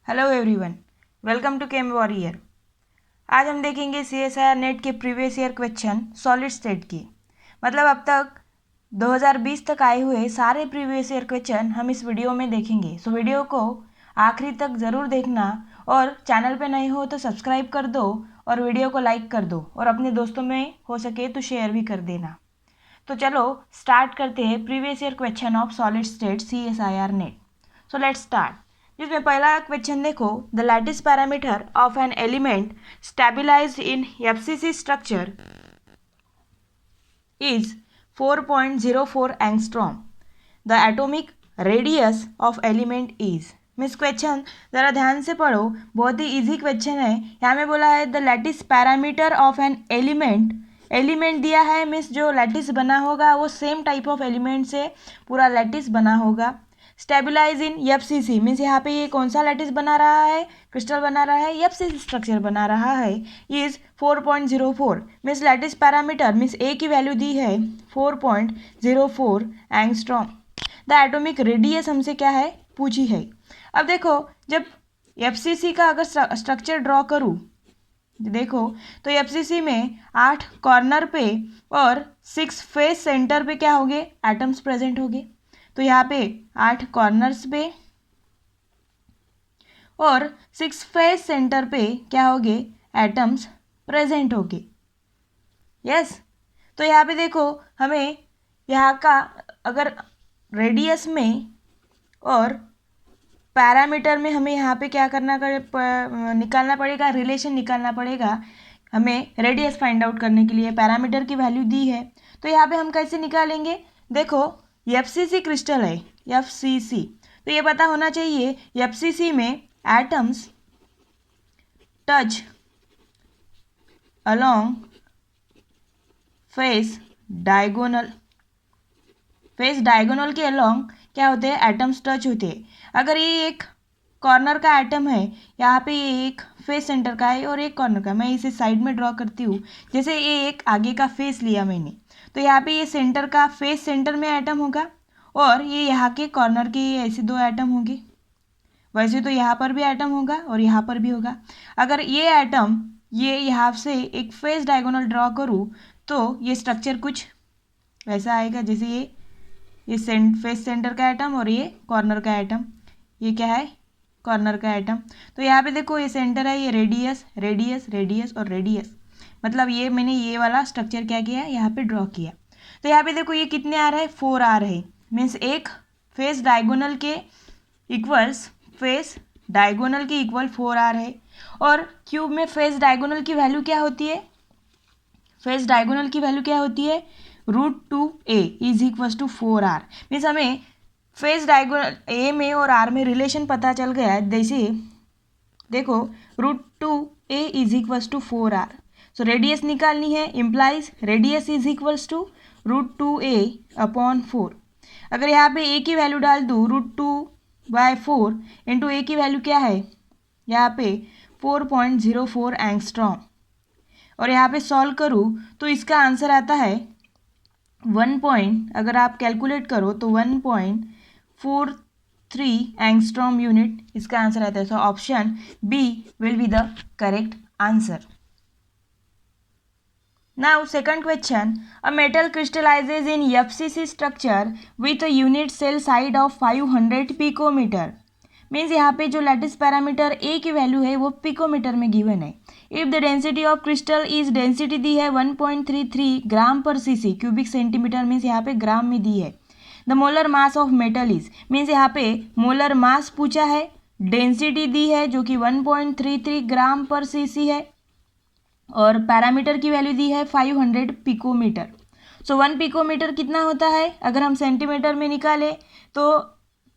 Hello everyone, welcome to Chem Warrior. आज हम देखेंगे CSIR नेट के previous year question solid state की। मतलब अब तक 2020 तक आए हुए सारे प्रीवियस ईयर क्वेश्चन हम इस वीडियो में देखेंगे। सो वीडियो को आखिरी तक ज़रूर देखना और चैनल पे नए हो तो सब्सक्राइब कर दो और वीडियो को लाइक कर दो और अपने दोस्तों में हो सके तो शेयर भी कर देना। तो चलो स्टार्ट करते हैं previous year question of solid state CSIR NET. So let's start. जिसमें पहला क्वेश्चन देखो, the lattice parameter of an element stabilised in FCC structure is 4.04 angstrom. The atomic radius of element is. Means question ज़रा ध्यान से पढ़ो, बहुत ही easy question है। यहाँ में बोला है the lattice parameter of an element दिया है, मीन्स जो लैटिस बना होगा वो सेम टाइप ऑफ एलिमेंट से पूरा लैटिस बना होगा। स्टेबलाइज इन FCC मीन्स यहाँ पे ये कौन सा लैटिस बना रहा है, क्रिस्टल बना रहा है, FCC स्ट्रक्चर बना रहा है। Is 4.04 means lattice parameter means A की वैल्यू दी है 4.04 एंगस्ट्रॉम। द एटॉमिक रेडियस हमसे क्या है पूछी है। अब देखो, जब FCC का अगर स्ट्रक्चर ड्रॉ करूँ देखो तो FCC में 8 कॉर्नर पे और 6 फेस सेंटर पे क्या होंगे, एटम्स प्रेजेंट होंगे। तो यहाँ पे 8 कॉर्नर्स पे और 6 फेस सेंटर पे क्या होंगे, एटम्स प्रेजेंट होंगे। यस, तो यहाँ पे देखो हमें यहाँ का अगर रेडियस में और पैरामीटर में हमें यहाँ पे क्या करना निकालना पड़ेगा, रिलेशन निकालना पड़ेगा। हमें रेडियस फाइंड आउट करने के लिए पैरामीटर की वैल्यू दी है, तो यहाँ पे हम कैसे निकालेंगे। देखो FCC क्रिस्टल है, FCC, तो ये पता होना चाहिए FCC में atoms touch along face diagonal के अलोंग क्या होते हैं, एटम्स टच होते हैं। अगर ये एक कॉर्नर का एटम है, यहाँ पे ये एक फेस सेंटर का है और एक कॉर्नर का, मैं इसे साइड में ड्रॉ करती हूँ। जैसे ये एक आगे का फेस लिया मैंने, तो यहाँ पे ये सेंटर का फेस सेंटर में एटम होगा और ये यहाँ के कॉर्नर के ऐसे 2 एटम होंगे। वैसे तो यहाँ पर भी एटम होगा और यहाँ पर भी होगा। अगर ये एटम ये यहाँ से एक फेस डायगोनल ड्रॉ करूँ तो ये स्ट्रक्चर कुछ ऐसा आएगा। जैसे ये फेस सेंटर का एटम और ये कॉर्नर का एटम, ये क्या है, कॉर्नर का एटम। तो यहाँ पे देखो ये सेंटर है, ये रेडियस रेडियस रेडियस और रेडियस, मतलब ये मैंने ये वाला स्ट्रक्चर क्या किया, यहाँ पे ड्रॉ किया। तो यहाँ पे देखो ये कितने आ रहे हैं, 4 आ रहे हैं। मीन्स एक फेस डायगोनल के इक्वल्स फेस डायगोनल के इक्वल 4 आ रहे। और क्यूब में फेस डायगोनल की वैल्यू क्या होती है, फेस डायगोनल की वैल्यू क्या होती है, √2a is equals to 4r। Means हमें फेस डायगोनल ए में और आर में रिलेशन पता चल गया है। जैसे देखो √2a is equals to 4r, so radius निकालनी है, implies radius is equals to √2a upon 4। अगर यहाँ पे a की वैल्यू डाल दूँ √2/4 इंटू a की वैल्यू क्या है, यहाँ पे 4.04 एंगस्ट्रॉम, और यहाँ पे सॉल्व करूँ तो इसका आंसर आता है अगर आप कैलकुलेट करो तो 1.43 एंगस्ट्रॉम यूनिट इसका आंसर आता है। So option B will be the correct answer. Now second question, a metal crystallises in FCC structure with a unit cell side of 500 picometre. Means यहाँ पे जो लैटिस पैरामीटर A की value है वो picometre में given है। If the density of crystal is, density दी है 1.33 ग्राम पर cc, क्यूबिक सेंटीमीटर मीन्स यहाँ पे ग्राम में दी है। The molar mass of metal is, means यहाँ पे मोलर मास पूछा है, डेंसिटी दी है जो कि 1.33 ग्राम पर cc है और पैरामीटर की वैल्यू दी है 500 पिकोमीटर। सो 1 पिकोमीटर कितना होता है, अगर हम सेंटीमीटर में निकाले तो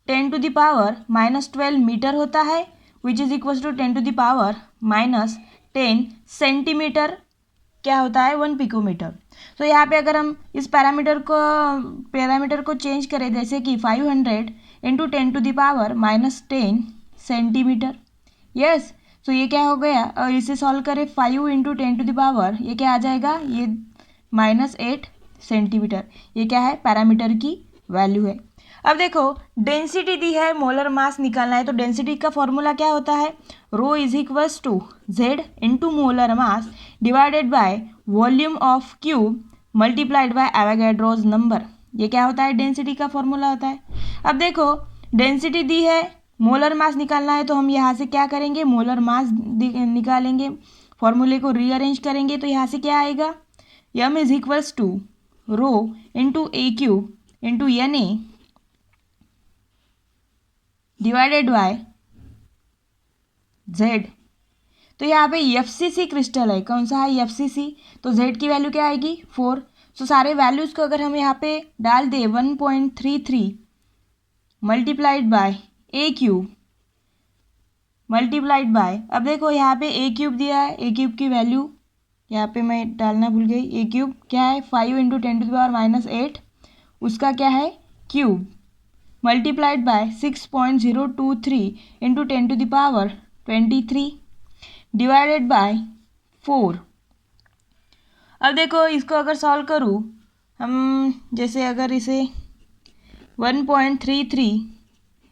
10⁻⁻12 मीटर होता है, which is equal to 10⁻⁻10 centimetre क्या होता है, 1 पिकोमीटर। तो यहाँ पे अगर हम इस पैरामीटर को चेंज करें, जैसे कि 500 इंटू 10⁻⁻10 सेंटीमीटर। यस, तो ये क्या हो गया, और इसे सॉल्व करें 5 इंटू 10⁻, ये क्या आ जाएगा, ये -8 सेंटीमीटर। ये क्या है, पैरामीटर की वैल्यू है। अब देखो डेंसिटी दी है, मोलर मास निकालना है, तो डेंसिटी का फॉर्मूला क्या होता है, rho is equals to Z into molar mass divided by volume of cube multiplied by Avogadro's number. ये क्या होता है, डेंसिटी का फॉर्मूला होता है। अब देखो डेंसिटी दी है, मोलर मास निकालना है, तो हम यहाँ से क्या करेंगे, मोलर मास निकालेंगे, फॉर्मूले को रीअरेंज करेंगे, तो यहाँ से क्या आएगा, M is equals to rho into A cube into N A divided by Z. तो यहाँ पे एफसीसी क्रिस्टल है, कौन सा है, एफसीसी, तो जेड की वैल्यू क्या आएगी 4। सो सारे वैल्यूज़ को अगर हम यहाँ पे डाल दें 1.33 multiplied by A cube multiplied bye, अब देखो यहाँ पे ए क्यूब दिया है, ए क्यूब की वैल्यू यहाँ पे मैं डालना भूल गई, ए क्यूब क्या है 5 इंटू 10⁻⁸, उसका क्या है cube multiplied bye 6.023 into 10⁻23 divided by 4। अब देखो इसको अगर सॉल्व करूँ, हम जैसे अगर इसे 1.33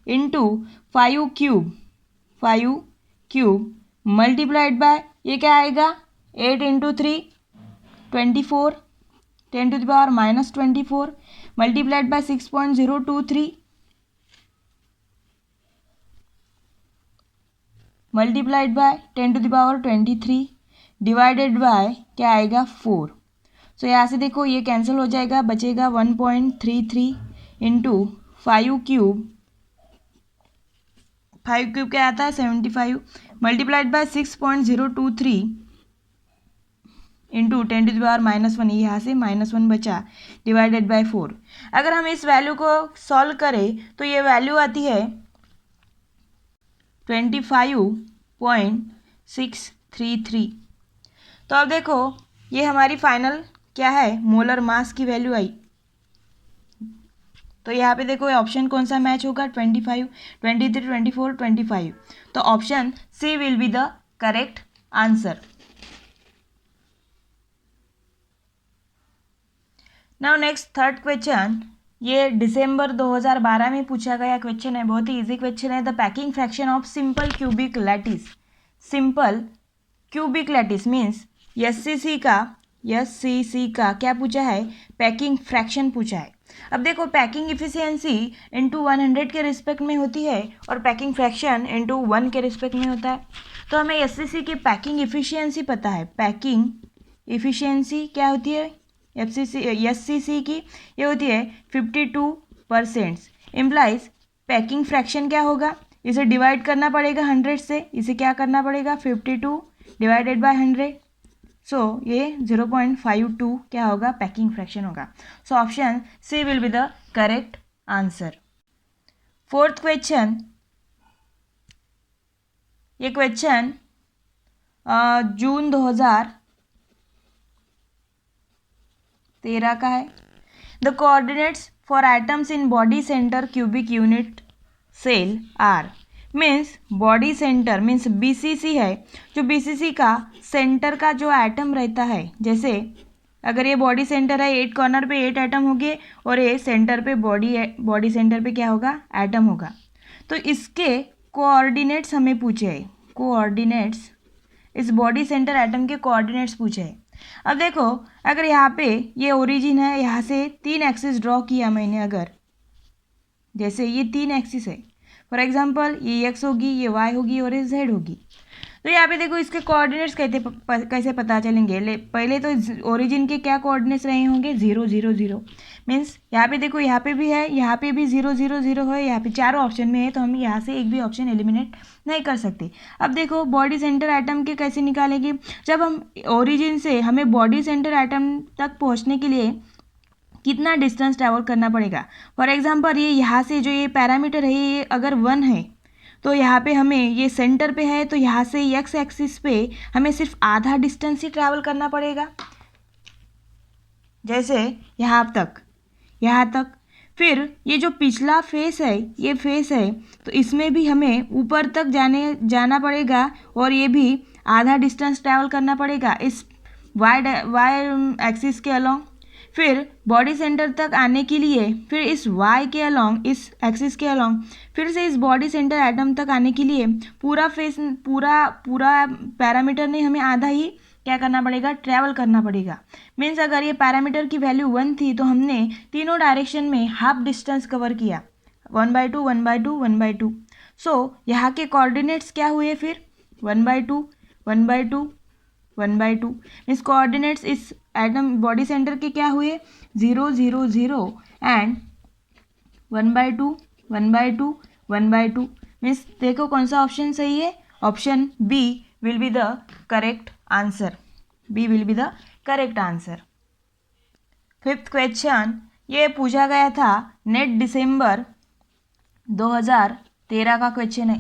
इंटू 5 क्यूब मल्टीप्लाइड बाय, ये क्या आएगा 8 into 3 24 10⁻⁻24 multiplied by 6.023 multiplied by 10⁻23 divided by क्या आएगा 4। सो यहाँ से देखो ये कैंसिल हो जाएगा, बचेगा 1.33 इंटू 5 क्यूब क्या आता है 75 मल्टीप्लाइड बाय 6.023 इंटू 10⁻⁻1, यहाँ से -1 बचा डिवाइडेड बाय 4। अगर हम इस वैल्यू को सॉल्व करें तो ये वैल्यू आती है 25.633। तो अब देखो ये हमारी फाइनल क्या है, मोलर मास की वैल्यू आई। तो यहाँ पे देखो ऑप्शन कौन सा मैच होगा, 25, 23, 24, 25। तो option C will be the correct answer. Now next third question, ये दिसंबर 2012 में पूछा गया क्वेश्चन है, बहुत ही इजी क्वेश्चन है। The packing fraction of simple cubic lattice means SCC का क्या पूछा है, पैकिंग फ्रैक्शन पूछा है। अब देखो पैकिंग इफिशियंसी इंटू 100 के रिस्पेक्ट में होती है और पैकिंग फ्रैक्शन इंटू 1 के रिस्पेक्ट में होता है। तो हमें एससीसी की पैकिंग इफिशियंसी पता है, पैकिंग इफिशियंसी क्या होती है एससीसी की, ये होती है 52%। इम्प्लाइज पैकिंग फ्रैक्शन क्या होगा, इसे डिवाइड करना पड़ेगा 100 से, इसे क्या करना पड़ेगा 52 डिवाइडेड बाय 100। सो ये 0.52 क्या होगा, पैकिंग फ्रैक्शन होगा। So option C will be the correct answer. Fourth question, ये क्वेश्चन जून 2013 का है। The coordinates for atoms in body centre cubic unit cell are, means body centre means BCC है, जो बीसीसी का सेंटर का जो एटम रहता है, जैसे अगर ये बॉडी सेंटर है 8 कॉर्नर पे 8 एटम होंगे और ये सेंटर पे बॉडी सेंटर पे क्या होगा, एटम होगा। तो इसके कोऑर्डिनेट्स हमें पूछे है, कोऑर्डिनेट्स इस बॉडी सेंटर एटम के कोऑर्डिनेट्स पूछे है। अब देखो अगर यहाँ पे ये ओरिजिन है, यहाँ से 3 एक्सिस ड्रॉ किया मैंने, अगर जैसे ये 3 एक्सिस है, फॉर एग्जांपल ये एक्स होगी, ये वाई होगी और ये जेड होगी। तो यहाँ पे देखो इसके कोऑर्डिनेट्स कैसे पता चलेंगे, पहले तो ओरिजिन के क्या कोऑर्डिनेट्स रहे होंगे 0 0 0, मीन्स यहाँ पे देखो यहाँ पे भी है, यहाँ पे भी 0 0 0 है, यहाँ पे चारों ऑप्शन में है, तो हम यहाँ से एक भी ऑप्शन एलिमिनेट नहीं कर सकते। अब देखो बॉडी सेंटर एटम के कैसे निकालेंगे, जब हम ओरिजिन से हमें बॉडी सेंटर एटम तक पहुँचने के लिए कितना डिस्टेंस ट्रैवल करना पड़ेगा। फॉर एग्जांपल ये यहाँ से जो ये पैरामीटर है ये अगर 1 है, तो यहाँ पे हमें ये सेंटर पे है, तो यहाँ से एक्स एक्सिस पे हमें सिर्फ आधा डिस्टेंस ही ट्रैवल करना पड़ेगा, जैसे यहाँ तक। फिर ये जो पिछला फेस है, ये फेस है, तो इसमें भी हमें ऊपर तक जाना पड़ेगा और ये भी आधा डिस्टेंस ट्रैवल करना पड़ेगा इस वाई एक्सिस के अलोंग। फिर बॉडी सेंटर तक आने के लिए फिर इस y के अलोंग, इस एक्सिस के अलोंग, फिर से इस बॉडी सेंटर एटम तक आने के लिए पूरा फेस, पूरा पैरामीटर नहीं, हमें आधा ही क्या करना पड़ेगा, ट्रैवल करना पड़ेगा। मीन्स अगर ये पैरामीटर की वैल्यू 1 थी तो हमने तीनों डायरेक्शन में हाफ डिस्टेंस कवर किया, 1/2 1/2 1/2। सो यहाँ के कोऑर्डिनेट्स क्या हुए फिर, 1/2 1/2 1/2। मीन्स कोऑर्डिनेट्स इस एटम बॉडी सेंटर के क्या हुए, 0 0 0 एंड 1/2 1/2 1/2। मीन्स देखो कौन सा ऑप्शन सही है, option B will be the correct answer, B will be the correct answer. Fifth question, ये पूछा गया था नेट दिसंबर 2013 का क्वेश्चन है।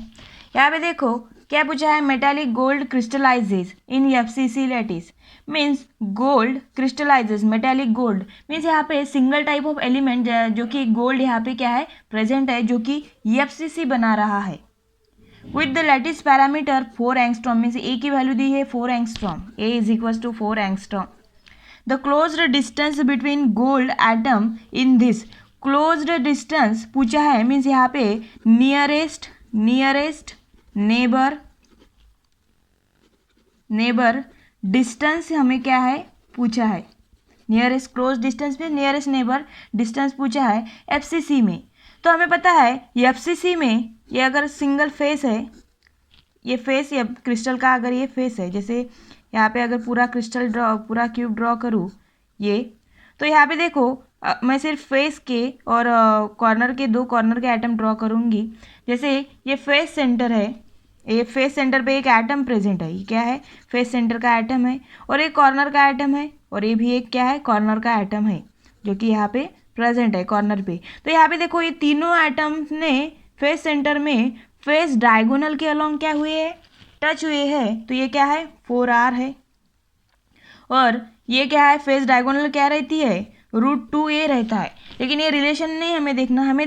यहाँ पे देखो क्या पूछा है, metallic gold crystallises in FCC lattice. Means gold crystallises, metallic gold means यहाँ पे सिंगल टाइप ऑफ एलिमेंट जो कि गोल्ड यहाँ पे क्या है, प्रेजेंट है, जो कि एफसीसी बना रहा है। With the lattice parameter 4 angstrom, means A की वैल्यू दी है 4 angstrom, A is equal to 4 angstrom. The closed distance between gold atom in this, closed distance पूछा है, मीन्स यहाँ पे नियरेस्ट नेबर डिस्टेंस हमें क्या है पूछा है, नियरेस्ट क्लोज डिस्टेंस में नियरेस्ट नेबर डिस्टेंस पूछा है एफसीसी में। तो हमें पता है एफसीसी में ये अगर सिंगल फेस है, ये फेस या क्रिस्टल का अगर ये फेस है, जैसे यहाँ पे अगर पूरा क्रिस्टल पूरा क्यूब ड्रॉ करूँ ये, तो यहाँ पे देखो मैं सिर्फ फेस के और कॉर्नर के, दो कॉर्नर के एटम ड्रॉ करूँगी। जैसे ये फेस सेंटर है, ये फेस सेंटर पे एक एटम प्रेजेंट है, ये क्या है, फेस सेंटर का एटम है, और एक कॉर्नर का एटम है, और ये भी एक क्या है, कॉर्नर का एटम है, जो कि यहाँ पे प्रेजेंट है कॉर्नर पे। तो यहाँ पे देखो ये तीनों एटम ने फेस सेंटर में फेस डायगोनल के अलोंग क्या हुए है, टच हुए हैं। तो ये क्या है, 4r है, और ये क्या है, फेस डायगोनल क्या रहती है, √2a रहता है। लेकिन ये रिलेशन नहीं हमें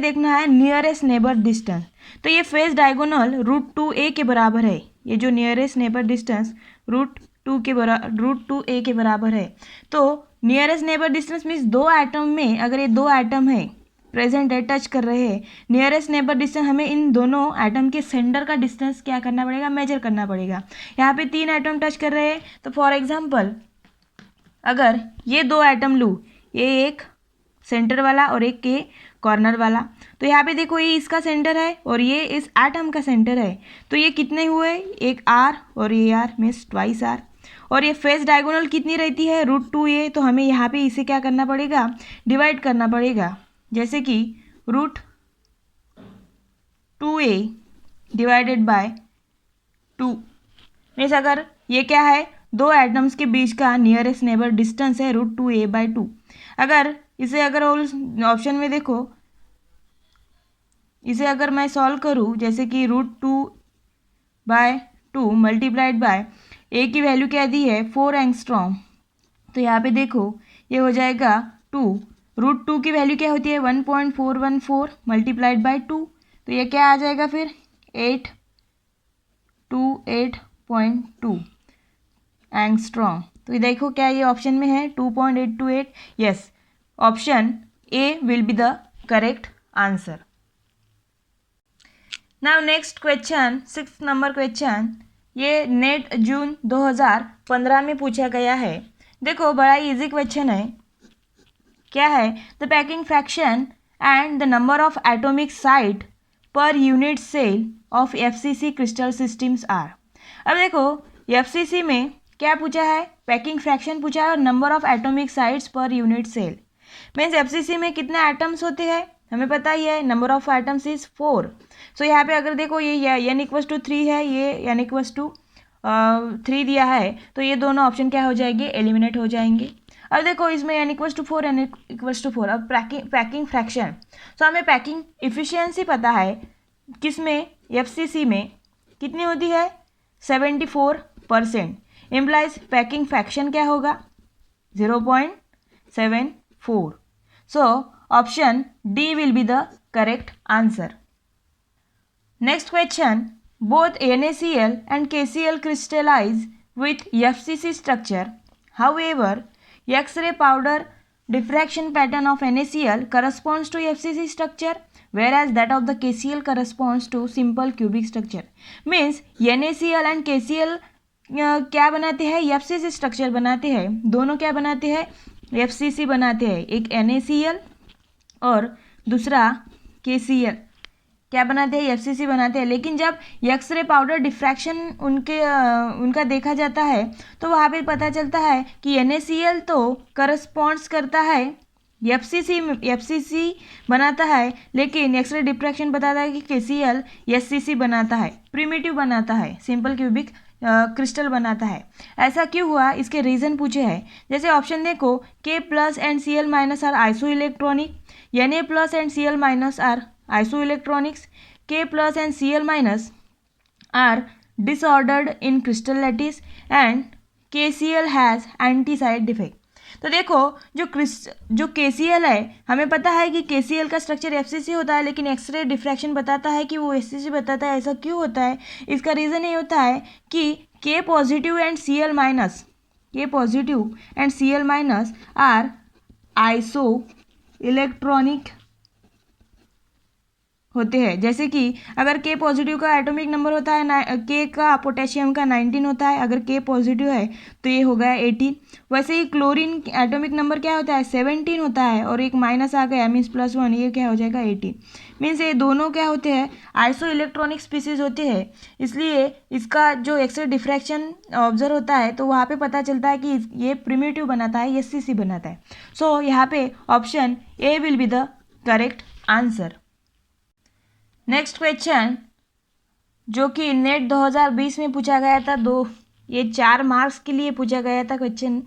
देखना है नियरेस्ट नेबर डिस्टेंस। तो ये फेस डायगोनल √2a के बराबर है, ये जो नियरेस्ट नेबर डिस्टेंस √2a के बराबर है। तो नियरेस्ट नेबर डिस्टेंस मीन्स दो एटम में, अगर ये दो एटम है प्रेजेंट है, टच कर रहे हैं, नियरेस्ट नेबर डिस्टेंस हमें इन दोनों एटम के सेंटर का डिस्टेंस क्या करना पड़ेगा, मेजर करना पड़ेगा। यहाँ पे 3 एटम टच कर रहे हैं, तो फॉर एग्जाम्पल अगर ये 2 एटम लूँ, ये एक सेंटर वाला और एक के कॉर्नर वाला, तो यहाँ पे देखो ये इसका सेंटर है और ये इस एटम का सेंटर है, तो ये कितने हुए, एक r और ये r मीन्स 2r। और ये फेस डायगोनल कितनी रहती है, √2a। तो हमें यहाँ पे इसे क्या करना पड़ेगा, डिवाइड करना पड़ेगा। जैसे कि √2a डिवाइडेड बाय 2 मीन्स अगर ये क्या है, दो एटम्स के बीच का नियरेस्ट नेबर डिस्टेंस है √2a/2। अगर इसे अगर ऑप्शन में देखो, इसे अगर मैं सॉल्व करूँ, जैसे कि √2/2 मल्टीप्लाइड बाय ए की वैल्यू क्या दी है, 4 एंगस्ट्रॉम। तो यहाँ पे देखो ये हो जाएगा 2, √2 की वैल्यू क्या होती है, 1.414 मल्टीप्लाइड बाय 2। तो ये क्या आ जाएगा फिर, 828.2 एंगस्ट्रॉम। तो देखो क्या ये ऑप्शन में है 2.828, yes, option A will be the correct answer. Now next question, 6th number question, ये नेट जून 2015 में पूछा गया है। देखो बड़ा इजी क्वेश्चन है, क्या है, the packing fraction and the number of atomic site per unit cell of FCC crystal systems are. अब देखो एफसीसी में क्या पूछा है, पैकिंग फ्रैक्शन पूछा है और number of atomic sites per unit cell. Means FCC में कितने एटम्स होते हैं हमें पता ही है, नंबर ऑफ एटम्स इज 4। सो यहाँ पे अगर देखो ये n=3 है, ये n=3 दिया है, तो ये दोनों ऑप्शन क्या हो जाएंगे, एलिमिनेट हो जाएंगे। अब देखो इसमें n=4 n=4। अब पैकिंग फ्रैक्शन, सो हमें पैकिंग इफिशियंसी पता है, किसमें, एफसीसी में कितनी होती है, 74%। इम्प्लाइज पैकिंग फ्रैक्शन क्या होगा, 0.74। So option D will be the correct answer. Next question, both NaCl and KCl crystallize with FCC structure. However, X-ray powder diffraction pattern of NaCl corresponds to FCC structure, whereas that of the KCl corresponds to simple cubic structure. Means NaCl and KCl क्या बनाते हैं, FCC structure बनाते हैं. दोनों क्या बनाते हैं, FCC बनाते हैं. एक NaCl और दूसरा KCl क्या बनाते हैं, FCC बनाते हैं. लेकिन जब एक्सरे पाउडर डिफ्रैक्शन उनका देखा जाता है तो वहाँ पे पता चलता है कि NaCl तो करस्पॉन्ड्स करता है FCC बनाता है, लेकिन एक्सरे डिफ्रैक्शन बताता है कि KCl SCC बनाता है, प्रिमिटिव बनाता है, सिंपल क्यूबिक क्रिस्टल बनाता है. ऐसा क्यों हुआ, इसके रीज़न पूछे हैं. जैसे ऑप्शन देखो, K+ and Cl- are isoelectronic, Na+ and Cl- are isoelectronics, K+ and Cl- are disordered in crystal lattice and KCl has anti site defect. तो देखो जो KCl है, हमें पता है कि KCl का स्ट्रक्चर FCC होता है, लेकिन एक्सरे डिफ्रैक्शन बताता है कि वो SCC बताता है. ऐसा क्यों होता है, इसका रीज़न ये होता है कि K+ and Cl- are isoelectronic होते हैं. जैसे कि अगर K+ का एटॉमिक नंबर होता है K का पोटेशियम का 19 होता है, अगर K+ है तो ये हो गया 18. वैसे ही क्लोरीन एटॉमिक नंबर क्या होता है, 17 होता है, और एक माइनस आ गया मीन्स +1, ये क्या हो जाएगा 18. मीन्स ये दोनों क्या होते हैं, आइसो इलेक्ट्रॉनिक स्पीसीज होते हैं. इसलिए इसका जो एक्सरे डिफ्रैक्शन ऑब्जर्व होता है तो वहाँ पे पता चलता है कि ये प्रिमिटिव बनाता है, SCC बनाता है. सो यहाँ पे option A will be the correct answer. Next question जो कि नेट 2020 में पूछा गया था, ये 4 मार्क्स के लिए पूछा गया था क्वेश्चन.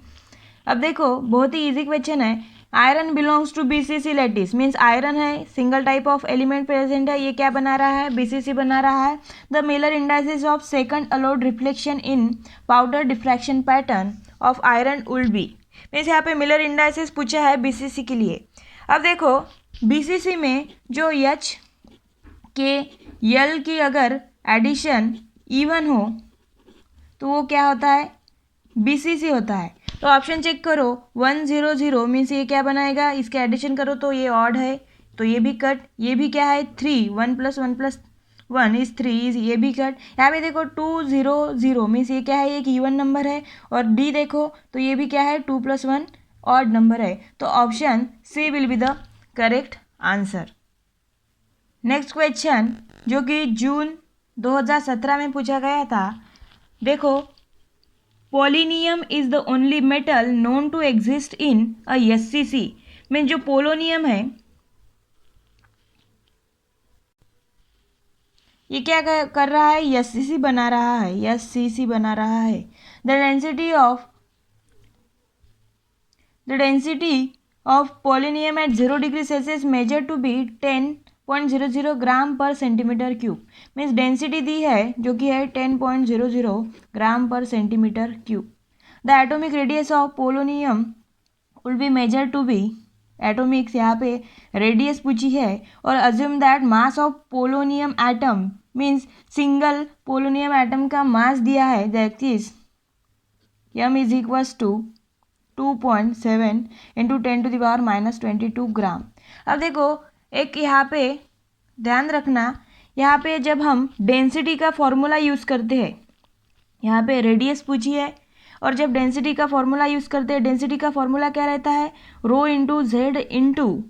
अब देखो बहुत ही इजी क्वेश्चन है. Iron belongs to BCC lattice, means iron है, single type of element present है, ये क्या बना रहा है, BCC बना रहा है. The Miller indices of second allowed reflection in powder diffraction pattern of iron would be. Means यहाँ पे मिलर इंडाइसिस पूछा है BCC के लिए. अब देखो BCC में जो H के L की अगर एडिशन इवन हो तो वो क्या होता है, BCC होता है. तो ऑप्शन चेक करो, 1 0 0 मीन्स ये क्या बनाएगा, इसके एडिशन करो तो ये ऑड है, तो ये भी कट. ये भी क्या है 3, 1 + 1 + 1 इज 3, ये भी कट. यहाँ पे देखो 2 0 0 मीन्स ये क्या है, एक इवन नंबर है. और डी देखो तो ये भी क्या है 2 + 1 ऑड नंबर है. तो option C will be the correct answer. Next question जो कि जून 2017 में पूछा गया था. देखो, polonium is the only metal known to exist in a SCC. Mean जो पोलोनियम है ये क्या कर रहा है, SCC बना रहा है, SCC बना रहा है. The density of polonium at 0 degree Celsius measure to be 10.00 gram per centimetre cube. Means density दी है जो कि है 10.00 gram per centimetre cube. The atomic radius of polonium will be measure to be, atomics यहाँ पे radius पूछी है. और assume that mass of polonium atom, means single polonium atom का मास दिया है, that is m is equals to 2.7 into 10⁻22 ग्राम. अब देखो एक यहाँ पे ध्यान रखना, यहाँ पे जब हम डेंसिटी का फॉर्मूला यूज़ करते हैं, यहाँ पे रेडियस पूछी है, और जब डेंसिटी का फॉर्मूला यूज़ करते हैं, डेंसिटी का फॉर्मूला क्या रहता है, ρ/z into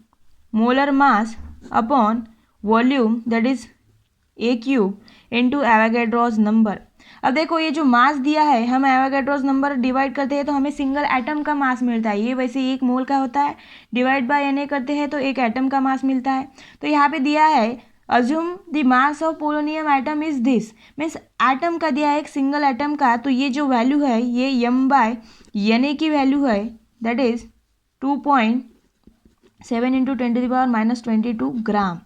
molar mass upon volume, that is A³ into Avogadro's number. अब देखो ये जो मास दिया है, हम एवोगैड्रोस नंबर डिवाइड करते हैं तो हमें सिंगल एटम का मास मिलता है. ये वैसे 1 मोल का होता है, डिवाइड बाय Na करते हैं तो 1 एटम का मास मिलता है. तो यहाँ पे दिया है assume the mass of polonium atom is this, means atom का दिया है एक सिंगल एटम का. तो ये जो वैल्यू है ये m/Na की वैल्यू है, दैट इज 2.7 इंटू 10⁻22 ग्राम.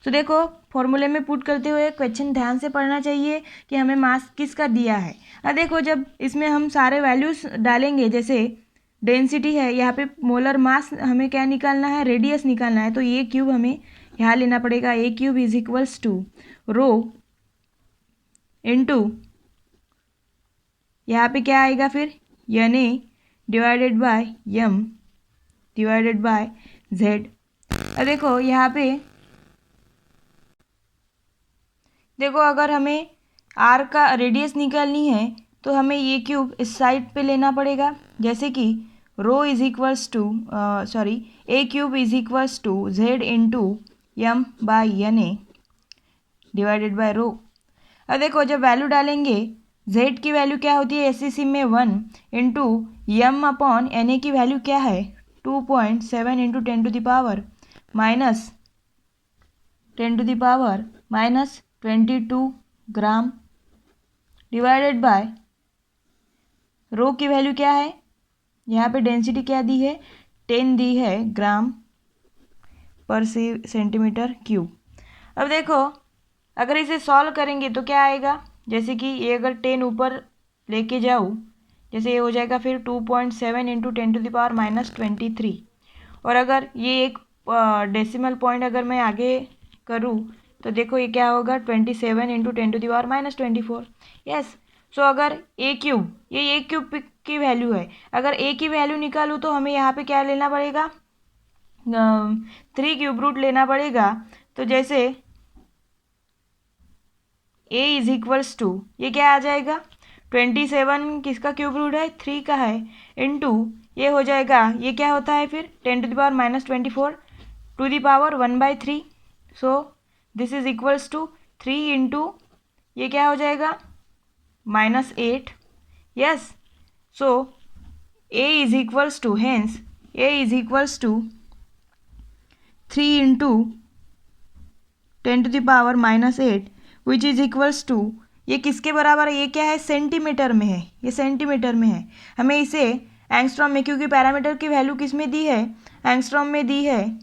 तो देखो फॉर्मूले में पुट करते हुए क्वेश्चन ध्यान से पढ़ना चाहिए कि हमें मास किसका दिया है. अब देखो जब इसमें हम सारे वैल्यूज डालेंगे, जैसे डेंसिटी है, यहाँ पे मोलर मास हमें क्या निकालना है, रेडियस निकालना है, तो ये क्यूब हमें यहाँ लेना पड़ेगा. A³ is equals to rho into यहाँ पे क्या आएगा फिर Na divided by m divided by z. अब देखो यहाँ पे देखो, अगर हमें आर का रेडियस निकालनी है तो हमें ये क्यूब इस साइड पे लेना पड़ेगा, जैसे कि rho is equals to A cube is equals to Z into M by N A divided by rho. अब देखो जब वैल्यू डालेंगे, z की वैल्यू क्या होती है SCC में 1 into M upon N A की वैल्यू क्या है 2.7 into 10 to the power -22 gram divided by rho की वैल्यू क्या है, यहाँ पे डेंसिटी क्या दी है 10 दी है ग्राम पर सेंटीमीटर क्यूब। अब देखो अगर इसे सॉल्व करेंगे तो क्या आएगा, जैसे कि ये अगर 10 ऊपर लेके जाऊँ, जैसे ये हो जाएगा फिर 2.7 इंटू 10 to the power -23। और अगर ये एक डेसिमल पॉइंट अगर मैं आगे करूँ तो देखो ये क्या होगा 27 into 10 to the power -24। Yes, so अगर ए क्यूब, ये ए क्यूब की वैल्यू है, अगर ए की वैल्यू निकालूँ तो हमें यहाँ पे क्या लेना पड़ेगा 3 क्यूब रूट लेना पड़ेगा। तो जैसे ए इज इक्वल्स टू ये क्या आ जाएगा 27 किसका क्यूब रूट है 3 का है इंटू ये हो जाएगा, ये क्या होता है फिर 10 to the power -24 to the power 1/3। So this is equals to 3 into ये क्या हो जाएगा -8। Yes, so a is equals to hence a is equals to 3 into 10 to the power -8 which is equals to ये किसके बराबर है, ये क्या है सेंटीमीटर में है, ये सेंटीमीटर में है। हमें इसे एंगस्ट्रॉम में, क्योंकि पैरामीटर की वैल्यू किस में दी है एंगस्ट्रॉम में दी है,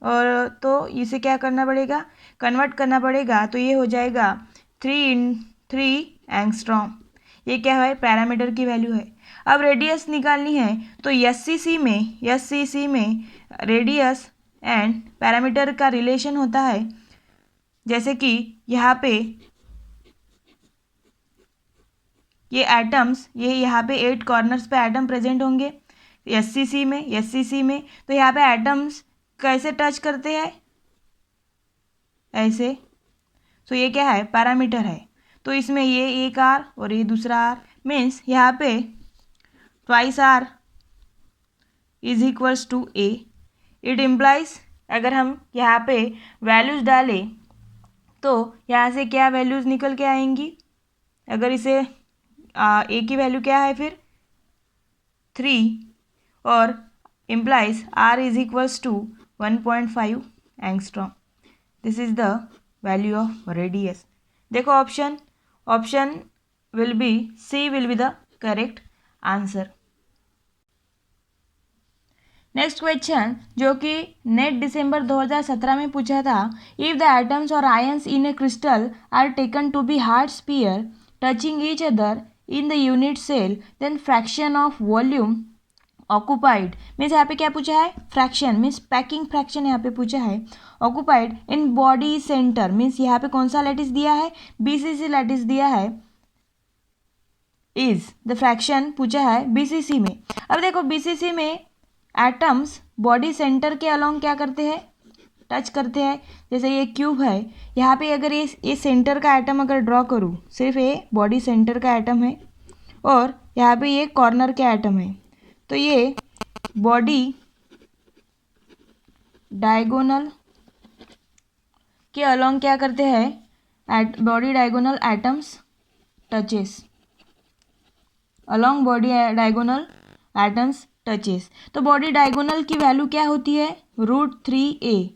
और तो इसे क्या करना पड़ेगा कन्वर्ट करना पड़ेगा। तो ये हो जाएगा 3 एंगस्ट्रॉम, ये क्या है पैरामीटर की वैल्यू है। अब रेडियस निकालनी है तो SCC में रेडियस एंड पैरामीटर का रिलेशन होता है, जैसे कि यहाँ पे ये एटम्स, ये यहाँ पे 8 कॉर्नर्स पे एटम प्रेजेंट होंगे SCC में तो यहाँ पे एटम्स कैसे टच करते हैं ऐसे। सो ये क्या है पैरामीटर है, तो इसमें ये एक आर और ये दूसरा आर, मीन्स यहाँ पे twice r is equals to a. It implies अगर हम यहाँ पे वैल्यूज डालें तो यहाँ से क्या वैल्यूज निकल के आएंगी, अगर इसे ए की वैल्यू क्या है फिर 3 और implies R is equals to 1.5 angstrom. This is the value of radius. देखो option will be C will be the correct answer. Next question जो कि नेट दिसंबर 2017 में पूछा था, इफ द एटम्स और ions in a crystal are taken to be hard sphere touching each other in the unit cell then fraction of volume occupied, means यहाँ पे क्या पूछा है फ्रैक्शन, मीन्स पैकिंग फ्रैक्शन यहाँ पे पूछा है। Occupied in body centre, means यहाँ पे कौन सा लैटिस दिया है BCC लैटिस दिया है, इज द फ्रैक्शन पूछा है BCC में। अब देखो BCC में एटम्स बॉडी सेंटर के अलोंग क्या करते हैं टच करते हैं, जैसे ये क्यूब है यहाँ पे अगर ये सेंटर का एटम अगर ड्रॉ करूँ, सिर्फ ये बॉडी सेंटर का एटम है और यहाँ पे ये कॉर्नर का एटम है, तो ये बॉडी डायगोनल के अलोंग क्या करते हैं body diagonal atoms touches, along body diagonal atoms touches. तो बॉडी डायगोनल की वैल्यू क्या होती है √3a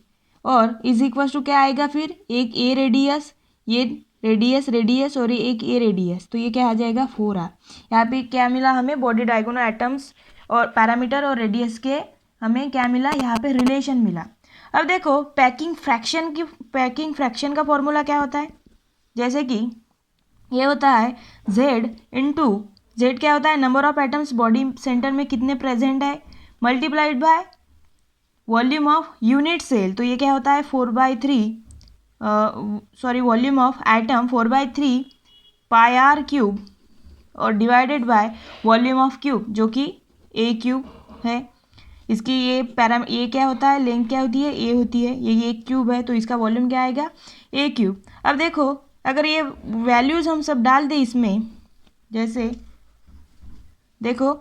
और इज इक्वल टू क्या आएगा फिर एक ए रेडियस, ये रेडियस और एक ए रेडियस, तो ये क्या आ जाएगा 4r। यहाँ पे क्या मिला हमें बॉडी डायगोनल एटम्स और पैरामीटर और रेडियस के हमें क्या मिला यहाँ पे रिलेशन मिला। अब देखो पैकिंग फ्रैक्शन का फॉर्मूला क्या होता है, जैसे कि ये होता है Z क्या होता है number of atoms body centre में कितने प्रेजेंट है multiplied by volume of unit cell, तो ये क्या होता है 4/3 वॉल्यूम ऑफ एटम 4/3 πr³ और divided by volume of cube जो कि A³ है। इसकी ये क्या होता है, लेंथ क्या होती है, ए होती है, ये एक क्यूब है तो इसका वॉल्यूम क्या आएगा, ए क्यूब। अब देखो अगर ये वैल्यूज़ हम सब डाल दें इसमें, जैसे देखो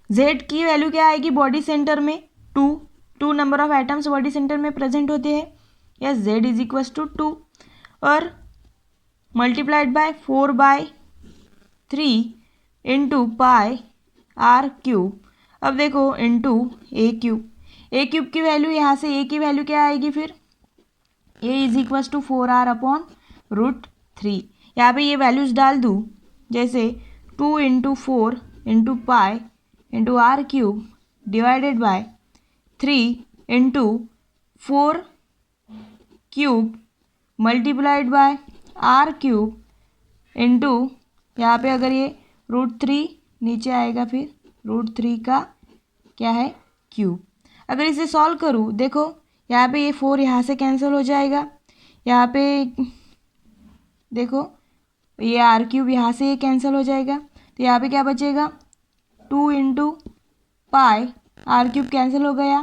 z की वैल्यू क्या आएगी बॉडी सेंटर में, 2 number of atoms body centre में प्रेजेंट होते हैं, yes z is equal to 2 और multiplied by 4/3 into pi r cube. अब देखो इंटू ए क्यूब की वैल्यू यहाँ से ए की वैल्यू क्या आएगी फिर, ए इज इक्वल टू 4r/√3। यहाँ पे ये वैल्यूज़ डाल दूँ, जैसे 2 into 4 into pi into r cube divided by 3 into 4 cube multiplied by r cube into यहाँ पे अगर ये √3 नीचे आएगा फिर √3 का क्या है क्यूब। अगर इसे सॉल्व करूँ, देखो यहाँ पे ये 4 यहाँ से कैंसिल हो जाएगा, यहाँ पे देखो ये आर क्यूब यहाँ से ये कैंसिल हो जाएगा, तो यहाँ पे क्या बचेगा, 2 into pi r cube cancel हो गया,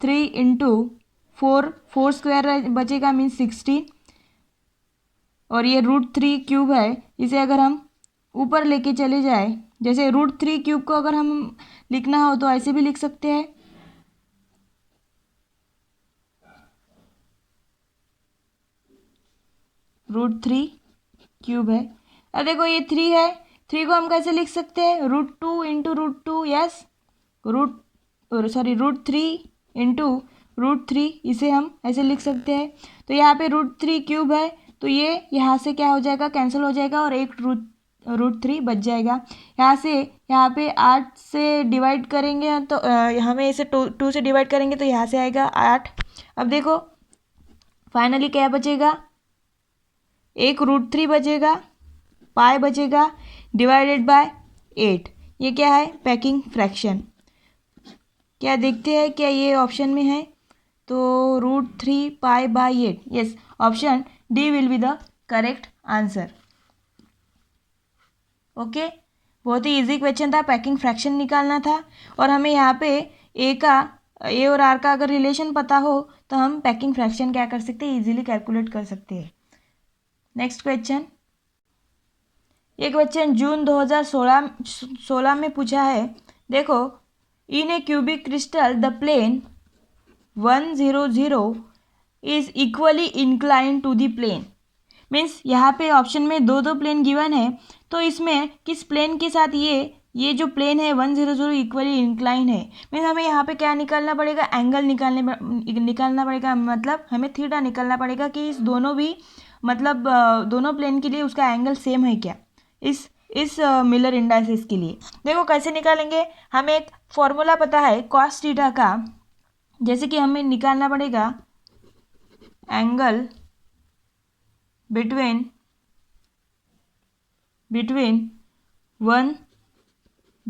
3 इंटू 4 स्क्वायर बचेगा मीन्स 16, और ये √3 क्यूब है, इसे अगर हम ऊपर लेके चले जाए, जैसे √3 क्यूब को अगर हम लिखना हो तो ऐसे भी लिख सकते हैं, √3 क्यूब है। अब देखो ये 3 है, 3 को हम कैसे लिख सकते हैं, √2 इंटू √2, यस √3 इंटू √3, इसे हम ऐसे लिख सकते हैं। तो यहाँ पे √3 क्यूब है तो ये यहाँ से क्या हो जाएगा, कैंसिल हो जाएगा और एक √3 बच जाएगा। यहाँ पे 8 से डिवाइड करेंगे तो हमें इसे 2 से डिवाइड करेंगे तो यहाँ से आएगा 8। अब देखो फाइनली क्या बचेगा, एक √3 बचेगा, पाई बचेगा डिवाइडेड बाय 8। ये क्या है, पैकिंग फ्रैक्शन। क्या देखते हैं क्या ये ऑप्शन में है, तो √3 pi by 8, yes option D will be the correct answer. Okay, बहुत ही इजी क्वेश्चन था, पैकिंग फ्रैक्शन निकालना था और हमें यहाँ पे ए और आर का अगर रिलेशन पता हो तो हम पैकिंग फ्रैक्शन क्या कर सकते हैं, इजीली कैलकुलेट कर सकते हैं। नेक्स्ट क्वेश्चन, ये क्वेश्चन जून 2016 में पूछा है। देखो, in a cubic crystal the plane 100 is equally inclined to the plane. Means यहाँ पे ऑप्शन में दो प्लेन गिवन है, तो इसमें किस प्लेन के साथ ये जो प्लेन है 100 इक्वली इंक्लाइन है। मीन्स हमें यहाँ पे क्या निकालना पड़ेगा, एंगल निकालना पड़ेगा, मतलब हमें थीटा निकालना पड़ेगा कि इस दोनों भी मतलब दोनों प्लेन के लिए उसका एंगल सेम है क्या, इस मिलर इंडाइसिस के लिए। देखो कैसे निकालेंगे, हमें एक फॉर्मूला पता है कॉस थीटा का, जैसे कि हमें निकालना पड़ेगा एंगल बिटवीन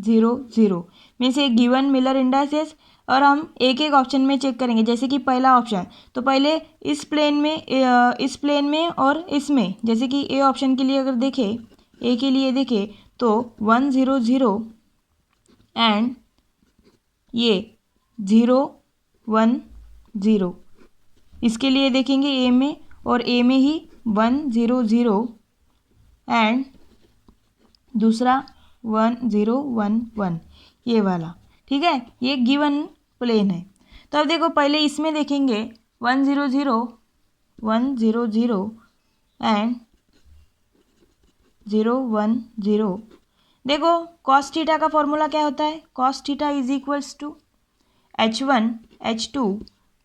100 मीन्स एक गिवन मिलर इंडाइसिस, और हम एक एक ऑप्शन में चेक करेंगे। जैसे कि पहला ऑप्शन, तो पहले इस प्लेन में और इसमें, जैसे कि ए ऑप्शन के लिए अगर देखें, ए के लिए देखें तो 100 एंड ये 010, इसके लिए देखेंगे ए में, और ए में ही 100 एंड दूसरा 1011, ये वाला, ठीक है, ये गिवन प्लेन है। तो अब देखो पहले इसमें देखेंगे 100 एंड 010। देखो कॉस थीटा का फॉर्मूला क्या होता है, cos theta is equals to H1 H2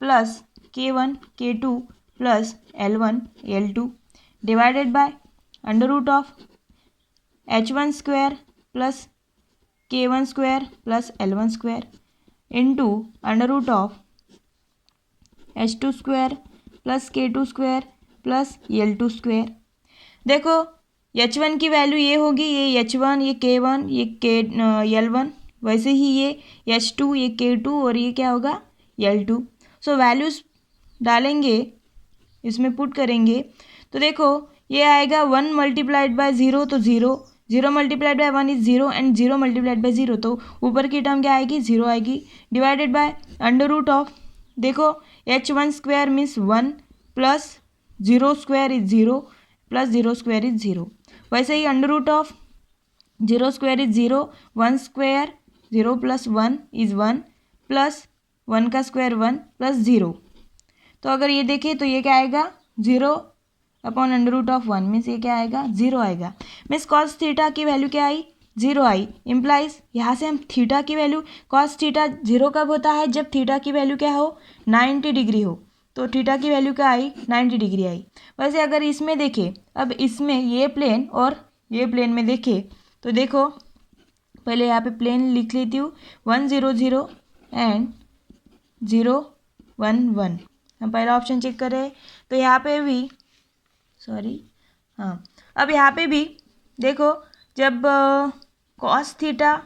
plus K1 K2 plus L1 L2 divided by under root of H1 square plus K1 square plus L1 square into under root of H2 square plus K2 square plus L2 square. देखो H1 की value ये होगी, ये H1, ये K1, ये L1, वैसे ही ये H2, ये K2 और ये क्या होगा L2। सो वैल्यूज़ डालेंगे, इसमें पुट करेंगे, तो देखो ये आएगा 1 मल्टीप्लाइड बाय 0 तो 0, 0 multiplied by 1 is 0 and 0 multiplied by 0, तो ऊपर की टर्म क्या आएगी, 0 आएगी, divided by under root of, देखो h1 square means 1 plus 0 square is 0 plus 0 square is 0। वैसे ही under root of 0 square is 0, 1 square 0 plus 1 is 1 plus 1 का स्क्वायर 1 प्लस 0। तो अगर ये देखें तो ये क्या आएगा, 0 upon under root of 1 means ये क्या आएगा, 0 आएगा। मीन्स कॉस थीटा की वैल्यू क्या आई, 0 आई। इम्प्लाइज यहाँ से हम थीटा की वैल्यू, कॉस थीटा 0 कब होता है, जब थीटा की वैल्यू क्या हो, 90 डिग्री हो। तो थीटा की वैल्यू क्या आई, 90 डिग्री आई। वैसे अगर इसमें देखें, अब इसमें ये प्लेन और ये प्लेन में देखें तो देखो, पहले यहाँ पे प्लेन लिख लेती हूँ, 1 0 0 एंड 0 1 1। हम पहला ऑप्शन चेक करें तो यहाँ पे भी हाँ, अब यहाँ पे भी देखो, जब कॉस थीटा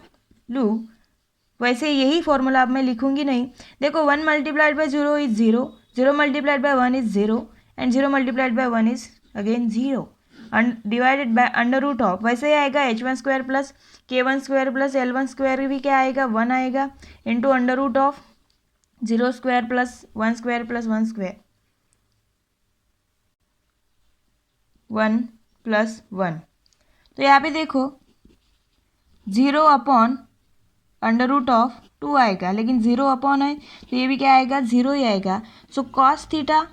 लूँ, वैसे यही फॉर्मूला अब मैं लिखूंगी नहीं। देखो 1 multiplied by 0 is 0, 0 multiplied by 1 is 0 and 0 multiplied by 1 is again 0, divided by under root of, वैसे ही आएगा h1 square plus k1 square plus l1 square भी क्या आएगा, 1 आएगा, into under root of 0 square plus 1 square plus 1 square, 1 plus 1। तो यहाँ पे देखो 0 अपॉन अंडर रूट ऑफ 2 आएगा, लेकिन 0 अपॉन है तो ये भी क्या आएगा, 0 ही आएगा। So cos theta